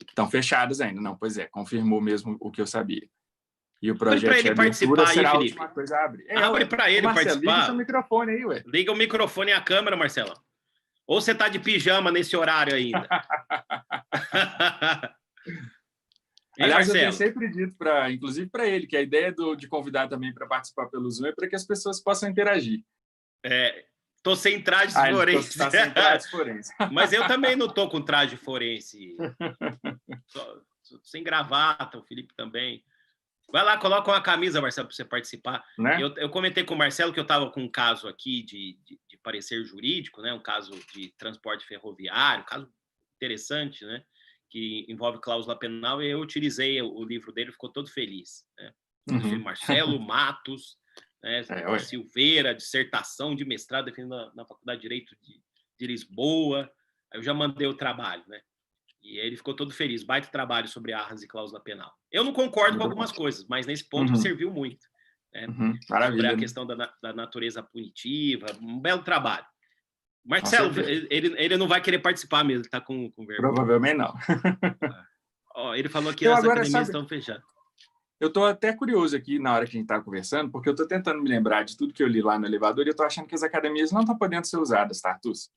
Estão fechadas ainda. Não, pois é, confirmou mesmo o que eu sabia. E o projeto de abertura será a última coisa a abrir. Abre para ele Marcelo, participar. Liga o seu microfone aí, ué. Liga o microfone e a câmera, Marcelo. Ou você está de pijama nesse horário ainda? Aliás, eu tenho sempre dito, inclusive para ele, que a ideia de convidar também para participar pelo Zoom é para que as pessoas possam interagir. Estou sem traje forense. Está sem traje forense. Mas eu também não estou com traje forense. Sem gravata, o Felipe também. Vai lá, coloca uma camisa, Marcelo, para você participar. Né? Eu comentei com o Marcelo que eu estava com um caso aqui de parecer jurídico, né? Um caso de transporte ferroviário, um caso interessante, né? Que envolve cláusula penal, e eu utilizei o livro dele, ficou todo feliz. Né? Marcelo Matos, né? Silveira, dissertação de mestrado defendendo na Faculdade de Direito de Lisboa. Aí eu já mandei o trabalho, né? E ele ficou todo feliz. Baita trabalho sobre arras e cláusula penal. Eu não concordo com algumas coisas, mas nesse ponto serviu muito. Né? Sobre a questão da natureza punitiva, um belo trabalho. Marcelo, ele não vai querer participar mesmo, ele está com vergonha. Provavelmente não. Ele falou que as academias estão fechadas. Eu estou até curioso aqui na hora que a gente está conversando, porque eu estou tentando me lembrar de tudo que eu li lá no elevador e eu estou achando que as academias não estão podendo ser usadas, tá, Artus?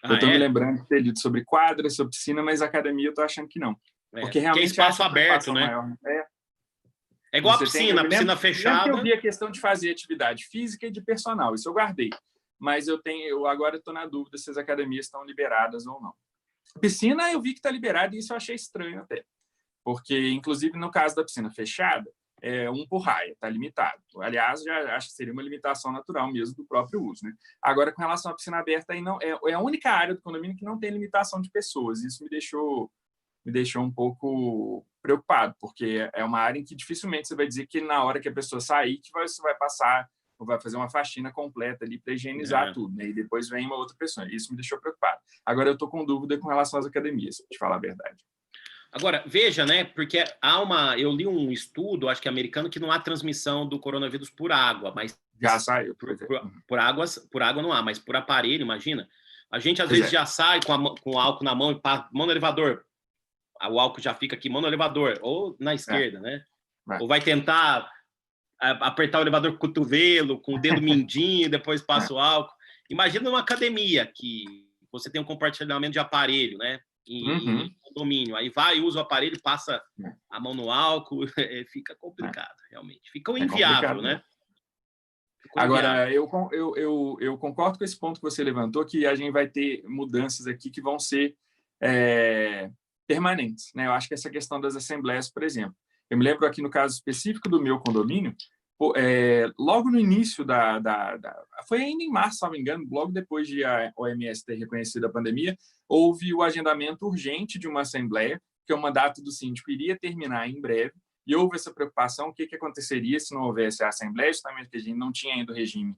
Eu estou me lembrando de ter dito sobre quadra, sobre piscina, mas academia eu estou achando que não. Porque realmente é espaço aberto, né? Maior, É igual a piscina fechada. Eu vi a questão de fazer atividade física e de personal, isso eu guardei. Mas eu agora estou na dúvida se as academias estão liberadas ou não. Piscina eu vi que está liberada e isso eu achei estranho até. Porque, inclusive, no caso da piscina fechada, é 1 por raia, está limitado. Aliás, já acho que seria uma limitação natural mesmo do próprio uso. Né? Agora, com relação à piscina aberta, aí não, é a única área do condomínio que não tem limitação de pessoas. Isso me deixou um pouco preocupado, porque é uma área em que dificilmente você vai dizer que na hora que a pessoa sair, que você vai passar ou vai fazer uma faxina completa ali para higienizar tudo, né? E depois vem uma outra pessoa. Isso me deixou preocupado. Agora eu estou com dúvida com relação às academias, para te falar a verdade. Agora, veja, né? Porque eu li um estudo, acho que americano, que não há transmissão do coronavírus por água, mas já saiu. Por água não há, mas por aparelho, imagina. A gente às vezes já sai com o álcool na mão e passa, mão no elevador. O álcool já fica aqui, mão no elevador, ou na esquerda, né? Ou vai tentar apertar o elevador com o cotovelo, com o dedo mindinho, depois passa o álcool. Imagina uma academia que você tem um compartilhamento de aparelho, né? Em condomínio. Aí vai, usa o aparelho, passa a mão no álcool, fica complicado, realmente. Fica inviável, né? Agora, eu concordo com esse ponto que você levantou, que a gente vai ter mudanças aqui que vão ser permanentes, né? Eu acho que essa questão das assembleias, por exemplo. Eu me lembro aqui no caso específico do meu condomínio, logo no início foi ainda em março, se não me engano, logo depois de a OMS ter reconhecido a pandemia, houve o agendamento urgente de uma assembleia, que o mandato do síndico iria terminar em breve, e houve essa preocupação, o que aconteceria se não houvesse a assembleia, justamente porque a gente não tinha ainda o regime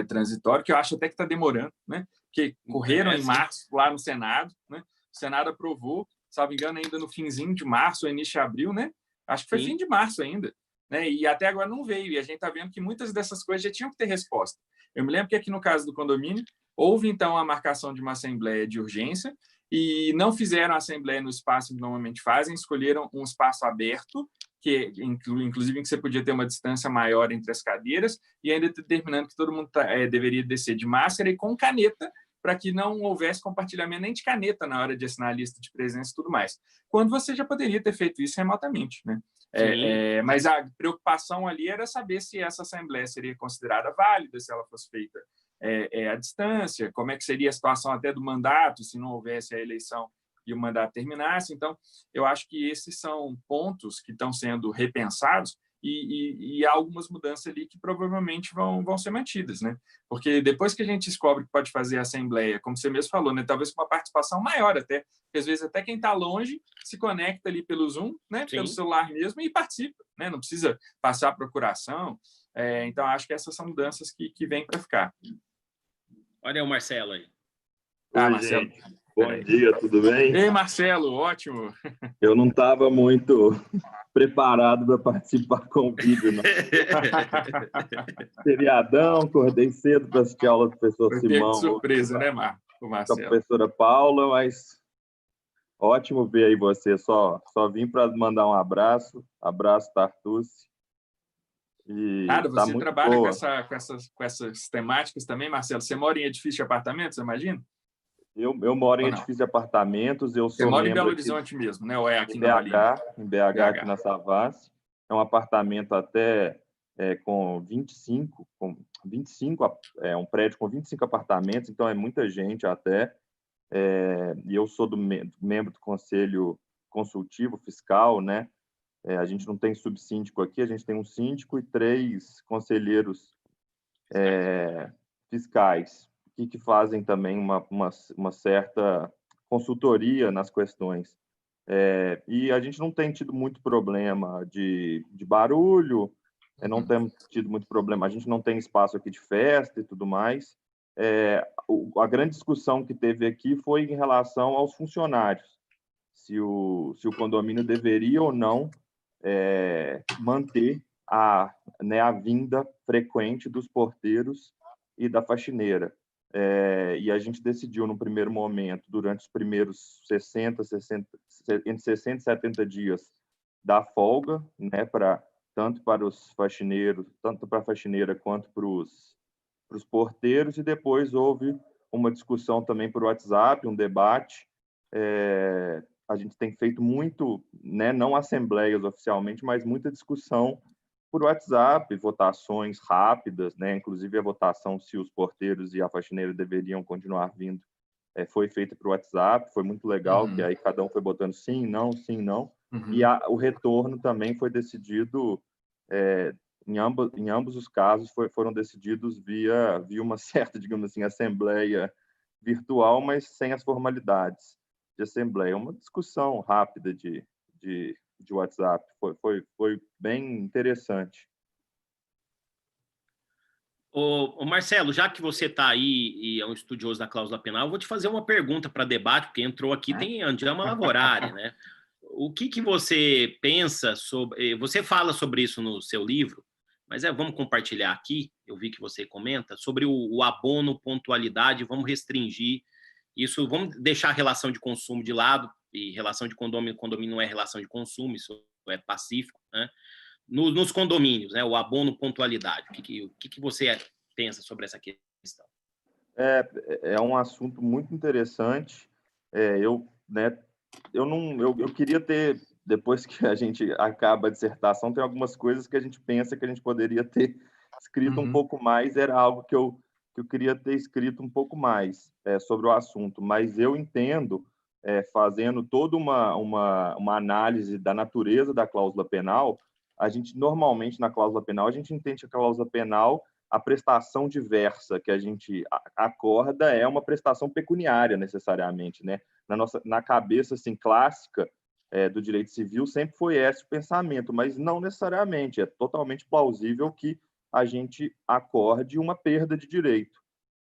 transitório, que eu acho até que está demorando, né? Porque correram em março lá no Senado, né? O Senado aprovou, salvo engano, ainda no finzinho de março, ou início de abril, né? Acho que foi fim de março ainda, né? E até agora não veio. E a gente está vendo que muitas dessas coisas já tinham que ter resposta. Eu me lembro que aqui no caso do condomínio, houve então a marcação de uma assembleia de urgência e não fizeram a assembleia no espaço que normalmente fazem, escolheram um espaço aberto, que inclusive em que você podia ter uma distância maior entre as cadeiras, e ainda determinando que todo mundo deveria descer de máscara e com caneta, para que não houvesse compartilhamento nem de caneta na hora de assinar a lista de presença e tudo mais. Quando você já poderia ter feito isso remotamente, né? Mas a preocupação ali era saber se essa assembleia seria considerada válida, se ela fosse feita à distância, como é que seria a situação até do mandato, se não houvesse a eleição e o mandato terminasse. Então, eu acho que esses são pontos que estão sendo repensados e há algumas mudanças ali que provavelmente vão ser mantidas, né? Porque depois que a gente descobre que pode fazer a assembleia, como você mesmo falou, né? Talvez com uma participação maior até, porque às vezes até quem está longe se conecta ali pelo Zoom, né? Pelo celular mesmo e participa, né? Não precisa passar a procuração. Então, acho que essas são mudanças que vêm para ficar. Olha o Marcelo aí. Oi, Marcelo. Gente. Bom dia, tudo bem? Ei, Marcelo, ótimo. Eu não estava muito preparado para participar com o vídeo, não. Feriadão, acordei cedo para assistir a aula do professor Simão. Surpresa, né, Marcelo? Com a professora Paula, mas ótimo ver aí você. Só vim para mandar um abraço. Abraço, Tartucci. Nada, você trabalha com essas temáticas também, Marcelo? Você mora em edifício de apartamentos, você imagina? Eu moro em edifício de apartamentos. Você mora em Belo Horizonte mesmo, né? Ou é aqui em na Bahia? Em BH, aqui na Savassi. É um apartamento até com 25, um prédio com 25 apartamentos, então é muita gente até. E eu sou membro do Conselho Consultivo Fiscal, né? A gente não tem subsíndico aqui, a gente tem um síndico e 3 conselheiros fiscais, que fazem também uma certa consultoria nas questões. E a gente não tem tido muito problema de barulho, não temos tido muito problema, a gente não tem espaço aqui de festa e tudo mais. A grande discussão que teve aqui foi em relação aos funcionários, se o condomínio deveria ou não manter a vinda frequente dos porteiros e da faxineira. E a gente decidiu, no primeiro momento, durante os primeiros entre 60 e 70 dias, dar folga, né, tanto para os faxineiros, tanto para a faxineira quanto para os porteiros, e depois houve uma discussão também por WhatsApp, um debate. A gente tem feito muito, né, não assembleias oficialmente, mas muita discussão por WhatsApp, votações rápidas, né? Inclusive a votação se os porteiros e a faxineira deveriam continuar vindo foi feita por WhatsApp, foi muito legal, que aí cada um foi botando sim, não, e o retorno também foi decidido, em ambos os casos foram decididos via uma certa, digamos assim, assembleia virtual, mas sem as formalidades de assembleia. Uma discussão rápida de WhatsApp. Foi bem interessante. Ô Marcelo, já que você está aí e é um estudioso da cláusula penal, eu vou te fazer uma pergunta para debate, porque entrou aqui, tem Andiamo Lavorare, né? O que você pensa sobre... Você fala sobre isso no seu livro, mas vamos compartilhar aqui, eu vi que você comenta, sobre o abono, pontualidade, vamos restringir isso, vamos deixar a relação de consumo de lado, e relação de condomínio não é relação de consumo, isso é pacífico, né? Nos condomínios, né? O abono pontualidade. O que você pensa sobre essa questão? É um assunto muito interessante. Eu queria ter, depois que a gente acaba a dissertação, tem algumas coisas que a gente pensa que a gente poderia ter escrito um pouco mais. Era algo que eu queria ter escrito um pouco mais sobre o assunto, mas eu entendo, fazendo toda uma análise da natureza da cláusula penal, a gente normalmente na cláusula penal a gente entende a cláusula penal, a prestação diversa que a gente acorda é uma prestação pecuniária necessariamente, né? Na cabeça assim clássica do direito civil sempre foi esse o pensamento, mas não necessariamente, é totalmente plausível que a gente acorde uma perda de direito.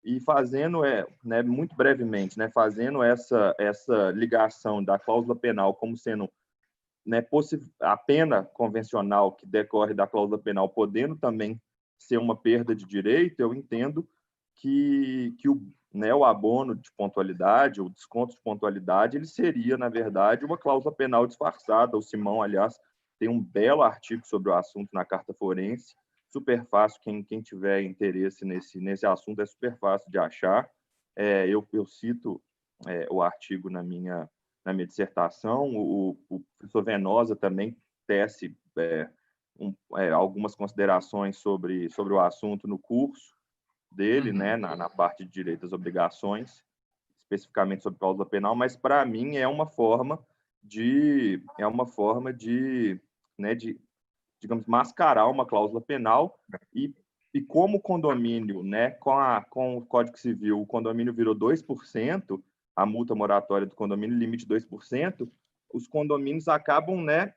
E fazendo, né, muito brevemente, né, fazendo essa ligação da cláusula penal como sendo, né, a pena convencional que decorre da cláusula penal podendo também ser uma perda de direito, eu entendo que né, o abono de pontualidade, o desconto de pontualidade, ele seria, na verdade, uma cláusula penal disfarçada. O Simão, aliás, tem um belo artigo sobre o assunto na Carta Forense, super fácil, quem tiver interesse nesse assunto é super fácil de achar. Eu cito o artigo na minha dissertação, o professor Venosa também tece algumas considerações sobre o assunto no curso dele, né, na parte de direito às obrigações, especificamente sobre cláusula penal, mas para mim é uma forma de né, digamos, mascarar uma cláusula penal e como o condomínio, né, com o Código Civil, o condomínio virou 2%, a multa moratória do condomínio limite 2%, os condomínios acabam, né,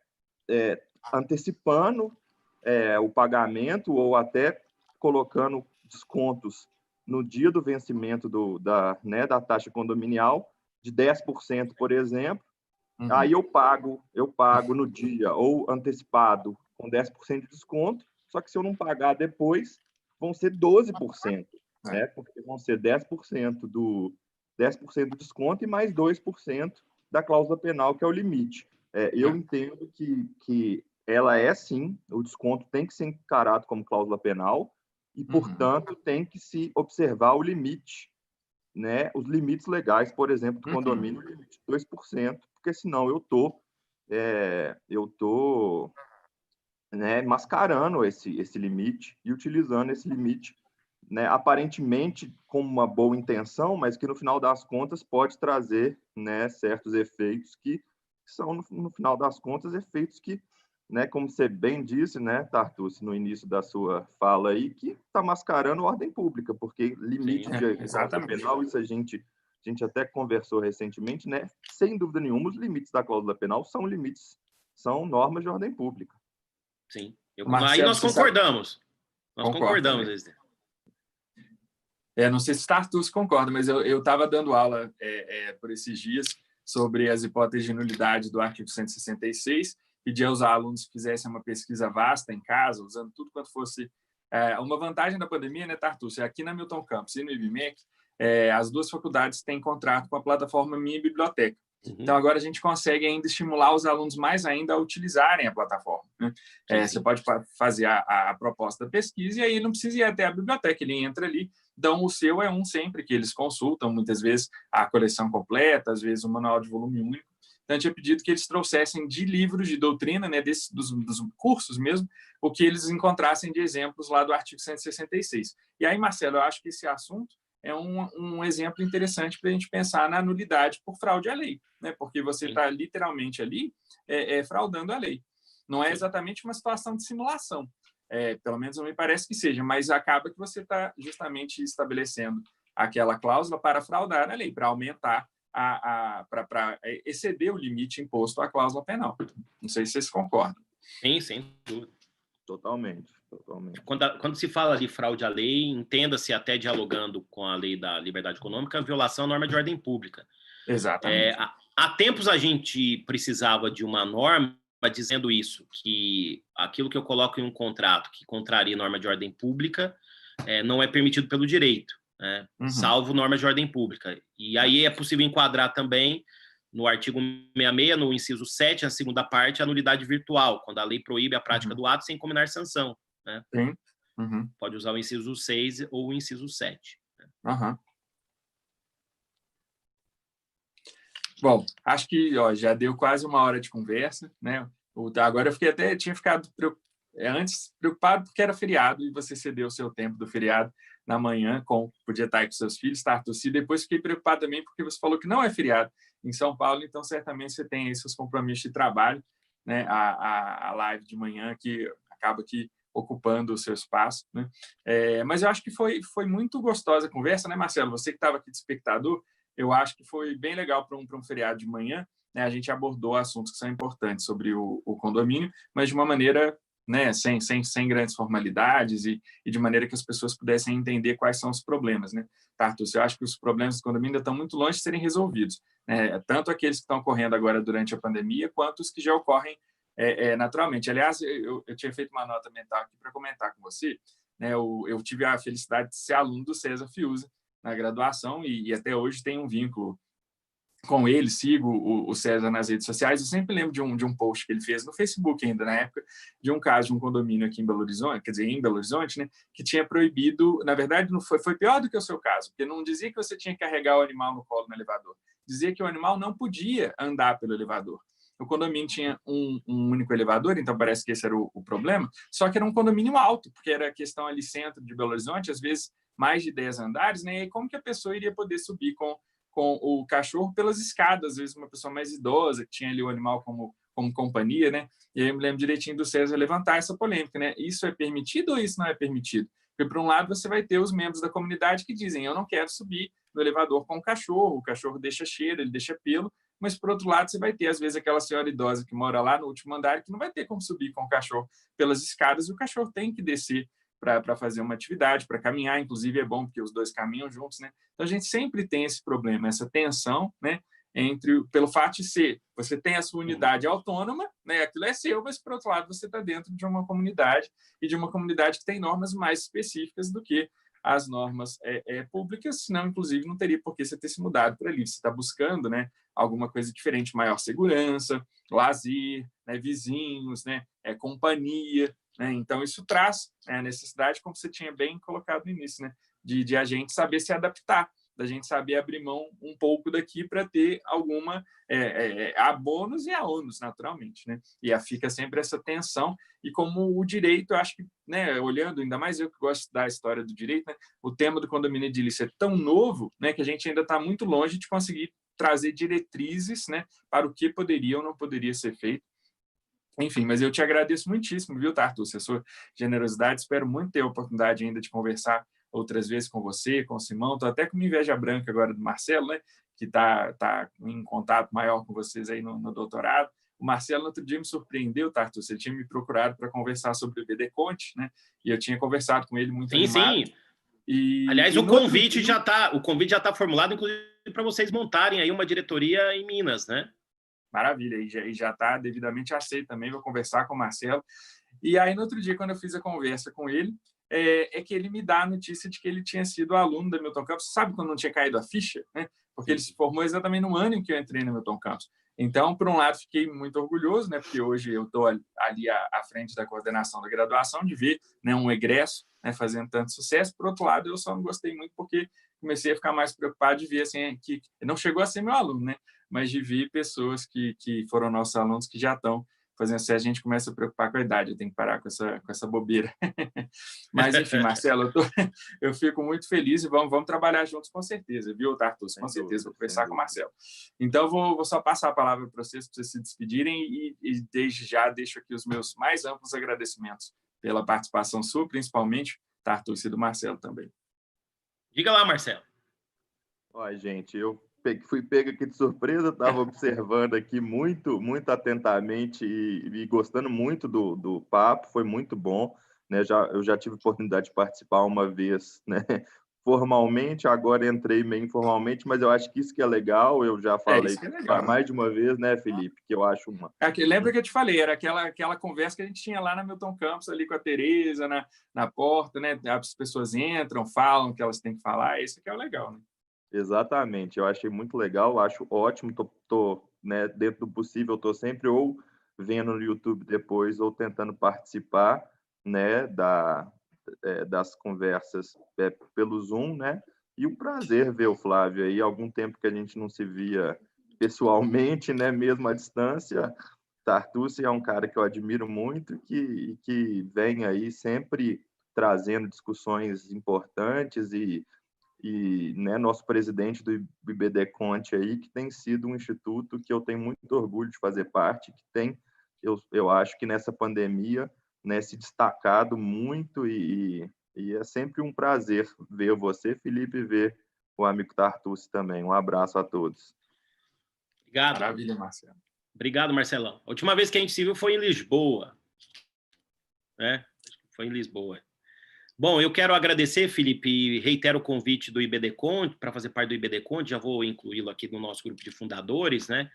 antecipando o pagamento ou até colocando descontos no dia do vencimento né, da taxa condominial de 10%, por exemplo. Aí eu pago no dia ou antecipado com 10% de desconto, só que se eu não pagar depois, vão ser 12%, né? Porque vão ser 10% do desconto e mais 2% da cláusula penal, que é o limite. Eu entendo que ela sim, o desconto tem que ser encarado como cláusula penal e, portanto, tem que se observar o limite, né, os limites legais, por exemplo, do condomínio, limite de 2%, porque senão eu tô né, mascarando esse limite e utilizando esse limite, né, aparentemente com uma boa intenção, mas que no final das contas pode trazer, né, certos efeitos que são, no final das contas, efeitos que, né, como você bem disse, né, Tartucci, no início da sua fala aí, que está mascarando ordem pública, porque limite de cláusula penal, isso a gente até conversou recentemente, né, sem dúvida nenhuma, os limites da cláusula penal são normas de ordem pública. Sim. Marcelo, aí nós concordamos. Nós concordamos, Esdras. Não sei se Tartucci concorda, mas eu estava dando aula por esses dias sobre as hipóteses de nulidade do artigo 166, pedi aos alunos que fizessem uma pesquisa vasta em casa, usando tudo quanto fosse... uma vantagem da pandemia, né, Tartucci? Aqui na Milton Campus e no IBMEC, as duas faculdades têm contrato com a plataforma Minha Biblioteca. Então, agora a gente consegue ainda estimular os alunos mais ainda a utilizarem a plataforma, né? Você pode fazer a proposta da pesquisa e aí não precisa ir até a biblioteca, ele entra ali, então o seu é sempre que eles consultam, muitas vezes a coleção completa, às vezes o manual de volume único. Então, eu tinha pedido que eles trouxessem de livros de doutrina, né, dos cursos mesmo, o que eles encontrassem de exemplos lá do artigo 166. E aí, Marcelo, eu acho que esse assunto é um exemplo interessante para a gente pensar na nulidade por fraude à lei, né? Porque você está literalmente ali fraudando a lei. Não é exatamente uma situação de simulação, pelo menos não me parece que seja, mas acaba que você está justamente estabelecendo aquela cláusula para fraudar a lei, para aumentar, para exceder o limite imposto à cláusula penal. Não sei se vocês concordam. Sim, sem dúvida. Totalmente. Quando se fala de fraude à lei, entenda-se até dialogando com a lei da liberdade econômica, violação à norma de ordem pública. Exatamente. Há tempos a gente precisava de uma norma dizendo isso, que aquilo que eu coloco em um contrato que contraria norma de ordem pública não é permitido pelo direito, né? Salvo norma de ordem pública. E aí é possível enquadrar também no artigo 66, no inciso 7, na segunda parte, a nulidade virtual, quando a lei proíbe a prática do ato sem combinar sanção, né? Sim. Pode usar o inciso 6 ou o inciso 7. Bom, acho que já deu quase uma hora de conversa, né? Agora eu tinha ficado antes preocupado porque era feriado e você cedeu o seu tempo do feriado na manhã, podia estar aí com seus filhos, Tartucci. Depois fiquei preocupado também porque você falou que não é feriado em São Paulo, então certamente você tem aí seus compromissos de trabalho, né? A live de manhã que acaba que ocupando o seu espaço, né? Mas eu acho que foi muito gostosa a conversa, né, Marcelo? Você que estava aqui de espectador, eu acho que foi bem legal para um feriado de manhã, né? A gente abordou assuntos que são importantes sobre o condomínio, mas de uma maneira, né, sem grandes formalidades e de maneira que as pessoas pudessem entender quais são os problemas, né? Tartus, eu acho que os problemas do condomínio ainda estão muito longe de serem resolvidos, né? Tanto aqueles que estão ocorrendo agora durante a pandemia, quanto os que já ocorrem naturalmente. Aliás, eu tinha feito uma nota mental aqui para comentar com você, né? Eu tive a felicidade de ser aluno do César Fiuza na graduação e até hoje tenho um vínculo com ele, sigo o César nas redes sociais. Eu sempre lembro de um post que ele fez no Facebook ainda na época, de um caso de um condomínio aqui em Belo Horizonte, quer dizer, em Belo Horizonte, né, que tinha proibido, na verdade, não foi pior do que o seu caso, porque não dizia que você tinha que carregar o animal no colo no elevador, dizia que o animal não podia andar pelo elevador. O condomínio tinha um único elevador, então parece que esse era o problema, só que era um condomínio alto, porque era questão ali centro de Belo Horizonte, às vezes mais de 10 andares, né, e como que a pessoa iria poder subir com o cachorro pelas escadas, às vezes uma pessoa mais idosa, que tinha ali o animal como companhia, né? E aí eu me lembro direitinho do César levantar essa polêmica, né? Isso é permitido ou isso não é permitido? Porque, por um lado, você vai ter os membros da comunidade que dizem eu não quero subir no elevador com o cachorro deixa cheiro, ele deixa pelo, mas, por outro lado, você vai ter, às vezes, aquela senhora idosa que mora lá no último andar que não vai ter como subir com o cachorro pelas escadas e o cachorro tem que descer para fazer uma atividade, para caminhar, inclusive é bom porque os dois caminham juntos, né? Então a gente sempre tem esse problema, essa tensão, né? Pelo fato de ser, você tem a sua unidade autônoma, né? Aquilo é seu, mas por outro lado você está dentro de uma comunidade e de uma comunidade que tem normas mais específicas do que as normas públicas, senão inclusive não teria por que você ter se mudado para ali. Você está buscando, né? Alguma coisa diferente, maior segurança, lazer, né? Vizinhos, né? Companhia. Né? Então, isso traz a necessidade, como você tinha bem colocado no início, né? de a gente saber se adaptar, da gente saber abrir mão um pouco daqui para ter alguma a bônus e a ônus, naturalmente. Né? E fica sempre essa tensão. E como o direito, eu acho que, né, olhando, ainda mais eu que gosto da história do direito, né, o tema do condomínio edilício é tão novo, né, que a gente ainda está muito longe de conseguir trazer diretrizes, né, para o que poderia ou não poderia ser feito. Enfim, mas eu te agradeço muitíssimo, viu, Tartus, a sua generosidade. Espero muito ter a oportunidade ainda de conversar outras vezes com você, com o Simão. Estou até com uma inveja branca agora do Marcelo, né, que tá em contato maior com vocês aí no doutorado. O Marcelo, no outro dia, me surpreendeu, Tartus. Ele tinha me procurado para conversar sobre o BD Conte, né, e eu tinha conversado com ele muito animado. Sim. Aliás, o convite já está formulado, inclusive, para vocês montarem aí uma diretoria em Minas, né? Maravilha, e já está devidamente aceito também, vou conversar com o Marcelo. E aí, no outro dia, quando eu fiz a conversa com ele, que ele me dá a notícia de que ele tinha sido aluno da Milton Campos. Sabe quando não tinha caído a ficha? Né? Porque ele se formou exatamente no ano em que eu entrei na Milton Campos. Então, por um lado, fiquei muito orgulhoso, né? Porque hoje eu estou ali à frente da coordenação da graduação, de ver, né, um egresso, né, fazendo tanto sucesso. Por outro lado, eu só não gostei muito porque comecei a ficar mais preocupado de ver assim, que não chegou a ser meu aluno, né? Mas de ver pessoas que foram nossos alunos que já estão fazendo assim, a gente começa a preocupar com a idade, eu tenho que parar com essa bobeira. Mas, enfim, Marcelo, eu fico muito feliz e vamos trabalhar juntos com certeza, viu, Tartus? Com certeza, vou conversar com o Marcelo. Então, vou só passar a palavra para vocês se despedirem e desde já deixo aqui os meus mais amplos agradecimentos pela participação sua, principalmente, Tartus, e do Marcelo também. Diga lá, Marcelo. Olha, gente, eu fui pego aqui de surpresa, estava observando aqui muito atentamente e gostando muito do papo, foi muito bom, né? Eu já tive oportunidade de participar uma vez, né? Formalmente, agora entrei meio informalmente, mas eu acho que isso que é legal, eu já falei mais de uma vez, né, Felipe, que eu acho uma... Lembra que eu te falei, era aquela conversa que a gente tinha lá na Milton Campos, ali com a Tereza, na porta, né? As pessoas entram, falam o que elas têm que falar, isso que é o legal, né? Exatamente, eu achei muito legal, acho ótimo, tô né, dentro do possível, estou sempre ou vendo no YouTube depois ou tentando participar, né, das conversas pelo Zoom, né, e um prazer ver o Flávio aí, algum tempo que a gente não se via pessoalmente, né, mesmo à distância. Tartucci é um cara que eu admiro muito e que vem aí sempre trazendo discussões importantes e né, nosso presidente do IBD Conte aí, que tem sido um instituto que eu tenho muito orgulho de fazer parte, que tem, eu acho que nessa pandemia, né, se destacado muito e é sempre um prazer ver você, Felipe, e ver o amigo Tartucci também. Um abraço a todos. Obrigado. Maravilha, Marcelo. Obrigado, Marcelão. A última vez que a gente se viu foi em Lisboa. né? Foi em Lisboa. Bom, eu quero agradecer, Felipe, e reitero o convite do IBD Conte para fazer parte do IBD Conte, já vou incluí-lo aqui no nosso grupo de fundadores, né?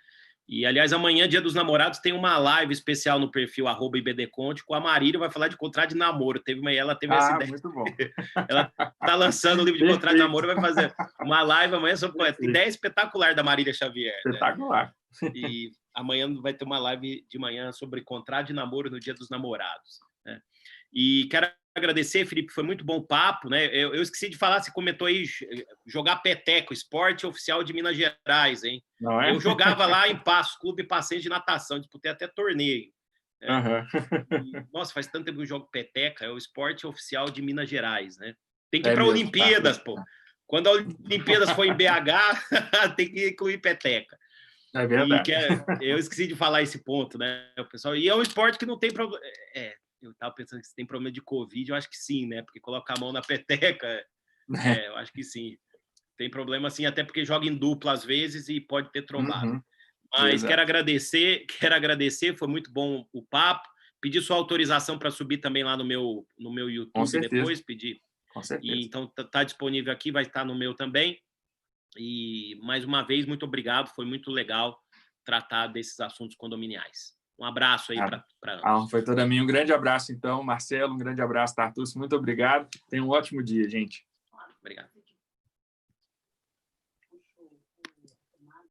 E, aliás, amanhã, Dia dos Namorados, tem uma live especial no perfil @IBDConte com a Marília, vai falar de contrato de namoro. Ela teve essa ideia. Muito bom. Ela está lançando o livro de contrato de namoro, vai fazer uma live amanhã sobre ideia espetacular da Marília Xavier. Espetacular. Né? E amanhã vai ter uma live de manhã sobre contrato de namoro no Dia dos Namorados. Né? E quero agradecer, Felipe, foi muito bom o papo, né? Eu esqueci de falar, você comentou aí jogar peteco, esporte oficial de Minas Gerais, hein? Não é? Eu jogava lá em Passos, Clube Passeio de Natação, disputei até torneio. Né? Uhum. Nossa, faz tanto tempo que eu jogo peteca, é o esporte oficial de Minas Gerais, né? Tem que ir para a Olimpíadas, pô. Quando a Olimpíadas for em BH, tem que incluir peteca. É verdade. Eu esqueci de falar esse ponto, né, pessoal? E é um esporte que não tem problema. Eu estava pensando que se tem problema de Covid, eu acho que sim, né? Porque colocar a mão na peteca, eu acho que sim. Tem problema sim, até porque joga em dupla às vezes e pode ter trombado. Uhum. Mas quero agradecer, foi muito bom o papo. Pedir sua autorização para subir também lá no meu YouTube depois, pedir. Com certeza. E, então tá disponível aqui, vai estar no meu também. E mais uma vez, muito obrigado, foi muito legal tratar desses assuntos condominiais. Um abraço aí para foi toda minha. Um grande abraço, então, Marcelo. Um grande abraço, Tartucci. Muito obrigado. Tenha um ótimo dia, gente. Obrigado.